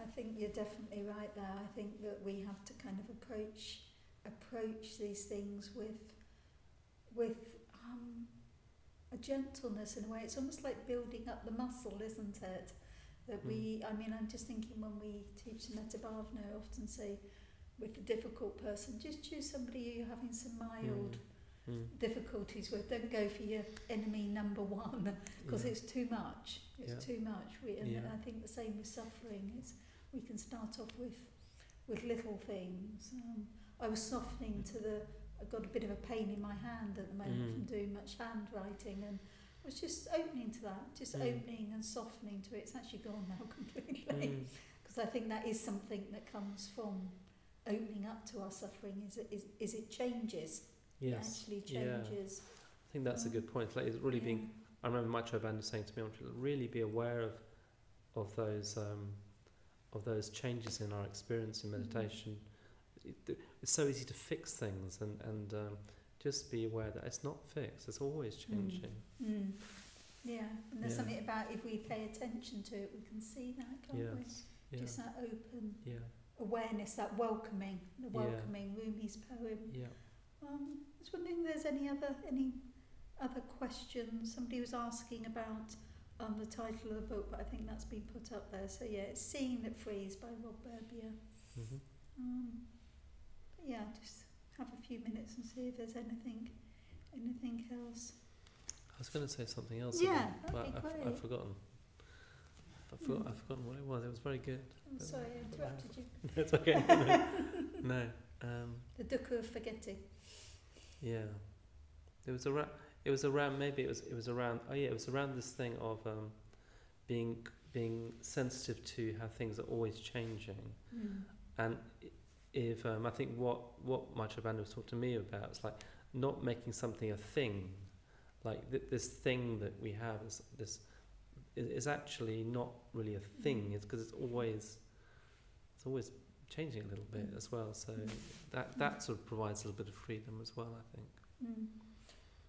I think you're definitely right there. I think that we have to kind of approach these things with a gentleness in a way. It's almost like building up the muscle, isn't it? That I'm just thinking when we teach Metta Bhavana, I often say with the difficult person, just choose somebody you're having some mild difficulties with. Don't go for your enemy number one, because it's too much. It's too much. I think the same with suffering. We can start off with little things. I was softening I've got a bit of a pain in my hand at the moment from doing much handwriting, and I was just opening to that, opening and softening to it. It's actually gone now completely, because I think that is something that comes from opening up to our suffering. Is it changes? It actually changes. I think that's a good point. It's really being. I remember my Choban saying to me, "I want to really be aware of those changes in our experience in meditation." It's so easy to fix things and just be aware that it's not fixed. It's always changing. Yeah, and there's Yeah. something about if we pay attention to it, we can see that, can't Yes. we? Yeah. Just that open Yeah. awareness, that welcoming, the Yeah. welcoming Rumi's poem. Yeah. I was wondering if there's any other questions. Somebody was asking about the title of the book, but I think that's been put up there. So yeah, it's Seeing That Frees by Rob Berbier. But yeah, just have a few minutes and see if there's anything else. I was going to say something else. Yeah, but that'd be great. I've forgotten. I've forgotten what it was. It was very good. I'm sorry, I interrupted you. It's okay. No. The dukkha of forgetting. Yeah. It was around. It was around. Maybe it was around. Oh yeah, it was around this thing of being sensitive to how things are always changing, and if I think what Maichabanda was talking to me about is like not making something a thing, like this thing that we have is actually not really a thing. It's because it's always changing a little bit as well. So that sort of provides a little bit of freedom as well, I think.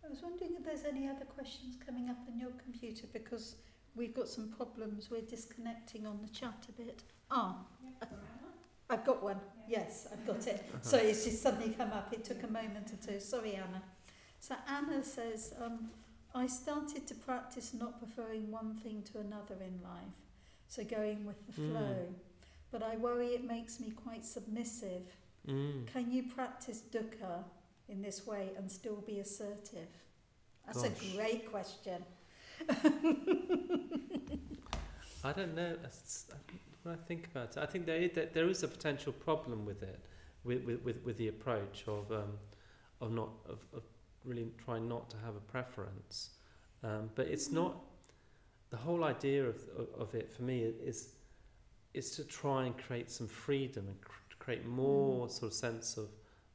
I was wondering if there's any other questions coming up on your computer, because we've got some problems. We're disconnecting on the chat a bit. I've got one. Yes, I've got it. So it's just suddenly come up. It took a moment or two. Sorry, Anna. So Anna says, I started to practice not preferring one thing to another in life, so going with the flow. But I worry it makes me quite submissive. Can you practice dukkha in this way and still be assertive? That's a great question. I don't know. When I think about it, I think there is a potential problem with it, with the approach of really trying not to have a preference. But it's not. The whole idea of it for me is to try and create some freedom and create more sort of sense of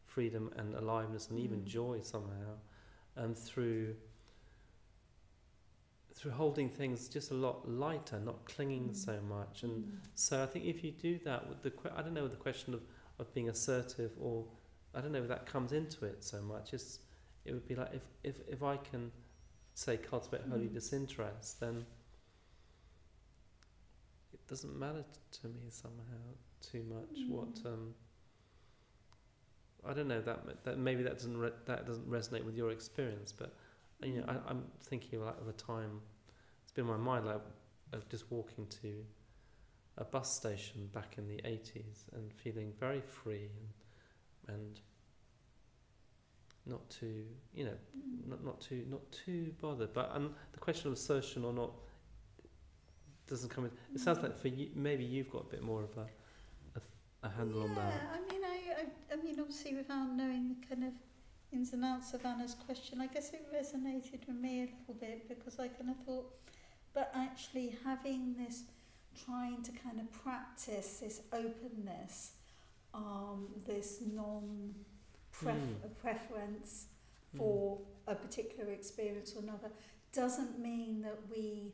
freedom and aliveness and even joy somehow, through holding things just a lot lighter, not clinging so much. And so I think if you do that with I don't know, with the question of being assertive, or I don't know if that comes into it so much. It would be like if I can say cultivate holy disinterest, then it doesn't matter to me somehow too much what I don't know, that maybe that doesn't resonate with your experience, but I'm thinking of a time. It's been in my mind, like of just walking to a bus station back in the 80s and feeling very free and not too not too bothered. But the question of assertion or not doesn't come in. It sounds like for you, maybe you've got a bit more of a handle on that. I mean, obviously, without knowing the kind of ins and outs of Anna's question, I guess it resonated with me a little bit, because I kind of thought, but actually having this, trying to kind of practice this openness, this preference for a particular experience or another, doesn't mean that we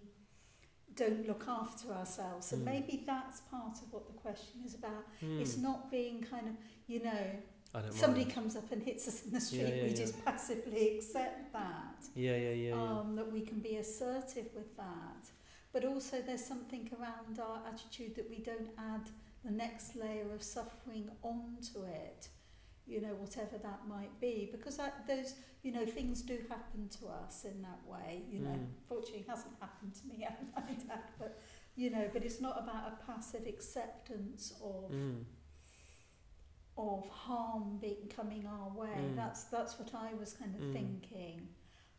don't look after ourselves. And maybe that's part of what the question is about. It's not being kind of, somebody comes up and hits us in the street, we just passively accept that. That we can be assertive with that. But also there's something around our attitude that we don't add the next layer of suffering onto it, whatever that might be. Because those, things do happen to us in that way, Fortunately it hasn't happened to me and my dad, but, but it's not about a passive acceptance of harm coming our way. That's what I was kind of thinking.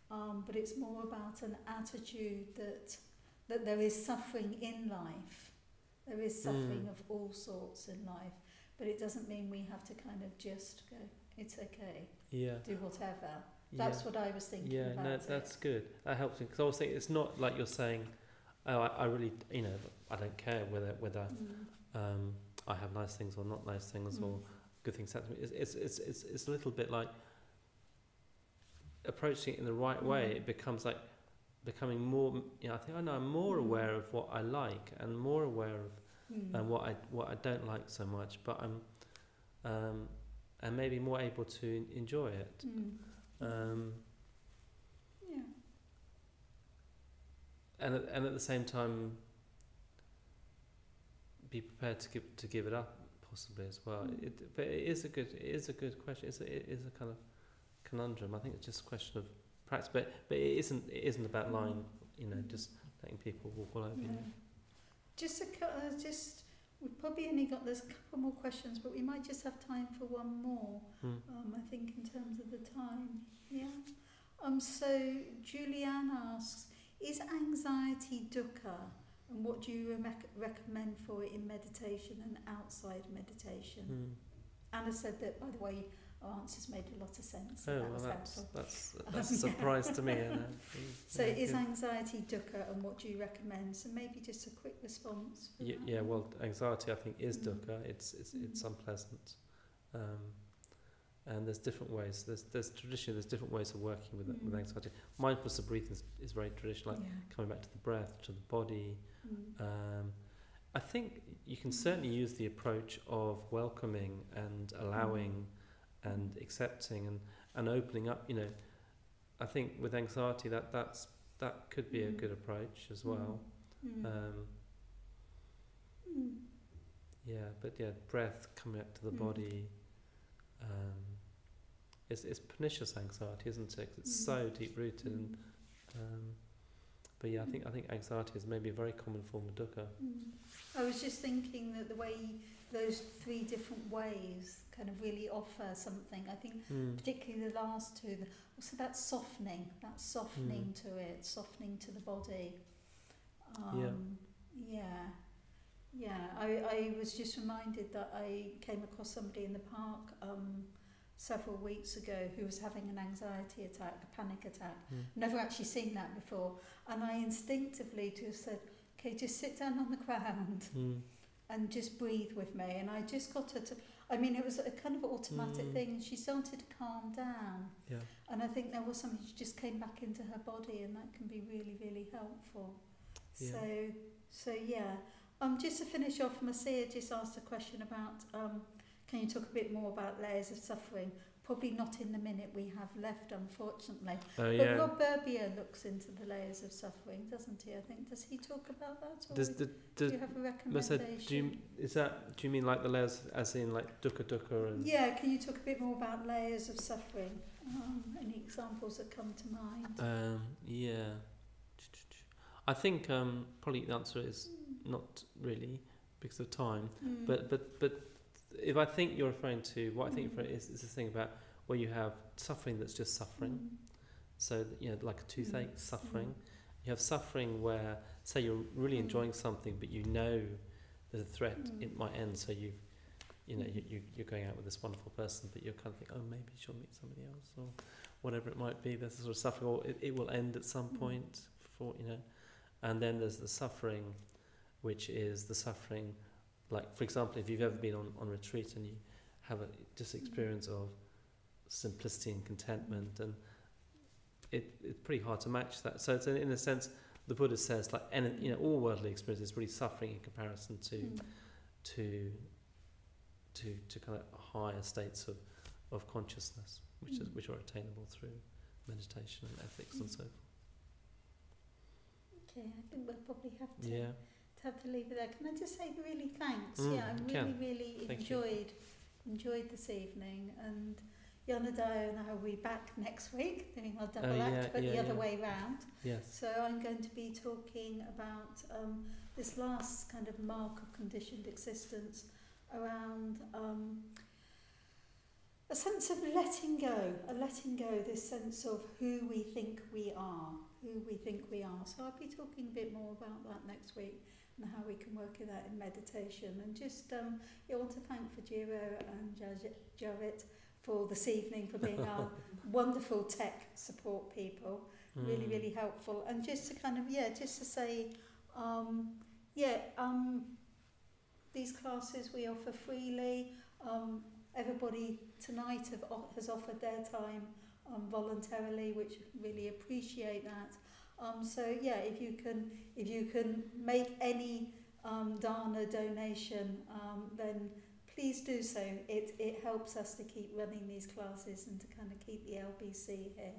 But it's more about an attitude that there is suffering in life. There is suffering of all sorts in life. But it doesn't mean we have to kind of just go, it's okay, do whatever. That's what I was thinking about. Yeah, that's good. That helps me, because I was thinking it's not like you're saying, oh, I really, I don't care whether I have nice things or not nice things or good things happen to me. It's a little bit like approaching it in the right way. It becomes like becoming more. I think I'm more aware of what I like and more aware of what I don't like so much. But I'm and maybe more able to enjoy it. Yeah. And at the same time, be prepared to give it up possibly as well. But it is a good question. It is a kind of conundrum. I think it's just a question of practice. But it isn't about lying. Just letting people walk all over you. We've probably only got, there's a couple more questions, but we might just have time for one more. I think in terms of the time. Yeah. So Julianne asks, is anxiety dukkha, and what do you recommend for it in meditation and outside meditation? Anna said that, by the way, our answers made a lot of sense. So that's a surprise to me. Anna. So is anxiety dukkha, and what do you recommend? So maybe just a quick response. Yeah. Well, anxiety I think is dukkha. It's unpleasant, and there's different ways. There's traditionally different ways of working with anxiety. Mindfulness of breathing is very traditional, like coming back to the breath, to the body. I think you can certainly use the approach of welcoming and allowing and accepting and opening up. I think with anxiety that could be a good approach as well. Breath, coming up to the body. It's pernicious anxiety, isn't it? 'Cause it's so deep rooted. I think anxiety is maybe a very common form of dukkha. I was just thinking that the way those three different ways kind of really offer something. I think particularly the last two, also that softening to it, softening to the body. I was just reminded that I came across somebody in the park several weeks ago who was having an anxiety attack, a panic attack. Never actually seen that before, and I instinctively just said, okay, just sit down on the ground and just breathe with me. And I just got her to, it was a kind of automatic thing, and she started to calm down. And I think there was something, she just came back into her body, and that can be really, really helpful. Just to finish off, Marcia just asked a question about can you talk a bit more about layers of suffering? Probably not in the minute we have left, unfortunately. But Rob Berbier looks into the layers of suffering, doesn't he? I think. Does he talk about that? Or do you have a recommendation? Do you mean like the layers as in like dukkha and... Yeah, can you talk a bit more about layers of suffering? Any examples that come to mind? I think probably the answer is not really because of time. But if I think you're referring to what I think is this thing about where you have suffering that's just suffering. So like a toothache, suffering. You have suffering where, say, you're really enjoying something, but there's a threat it might end. So you're going out with this wonderful person, but you're kind of thinking, oh, maybe she'll meet somebody else or whatever it might be. There's a sort of suffering, or it will end at some point. And then there's the suffering, which is the suffering. Like, for example, if you've ever been on retreat and you have just experience of simplicity and contentment, and it's pretty hard to match that. So it's in a sense, the Buddha says, like, all worldly experience is really suffering in comparison to kind of higher states of consciousness, which are attainable through meditation and ethics and so forth. Okay, I think we'll probably have to leave it there. Can I just say really thanks? I really enjoyed this evening, and Jnanadaya and I will be back next week doing our double act, but the other way round. Yes. So I'm going to be talking about this last kind of mark of conditioned existence around a sense of letting go, this sense of who we think we are. So I'll be talking a bit more about that next week and how we can work with that in meditation. And just I want to thank Fajira and Javit for this evening, for being our wonderful tech support people. Really, really helpful. And just to kind of, just to say, these classes we offer freely. Everybody tonight has offered their time voluntarily, which really appreciate that. If you can make any dana donation, then please do so. It helps us to keep running these classes and to kind of keep the LBC here.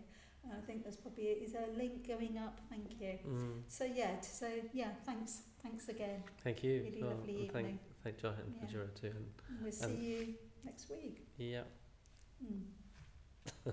I think there's probably is a link going up. Thank you. So thanks again. Thank you. Really lovely evening. Thank John and Yeah. Fajira too. We'll see you next week. Yeah. Mm.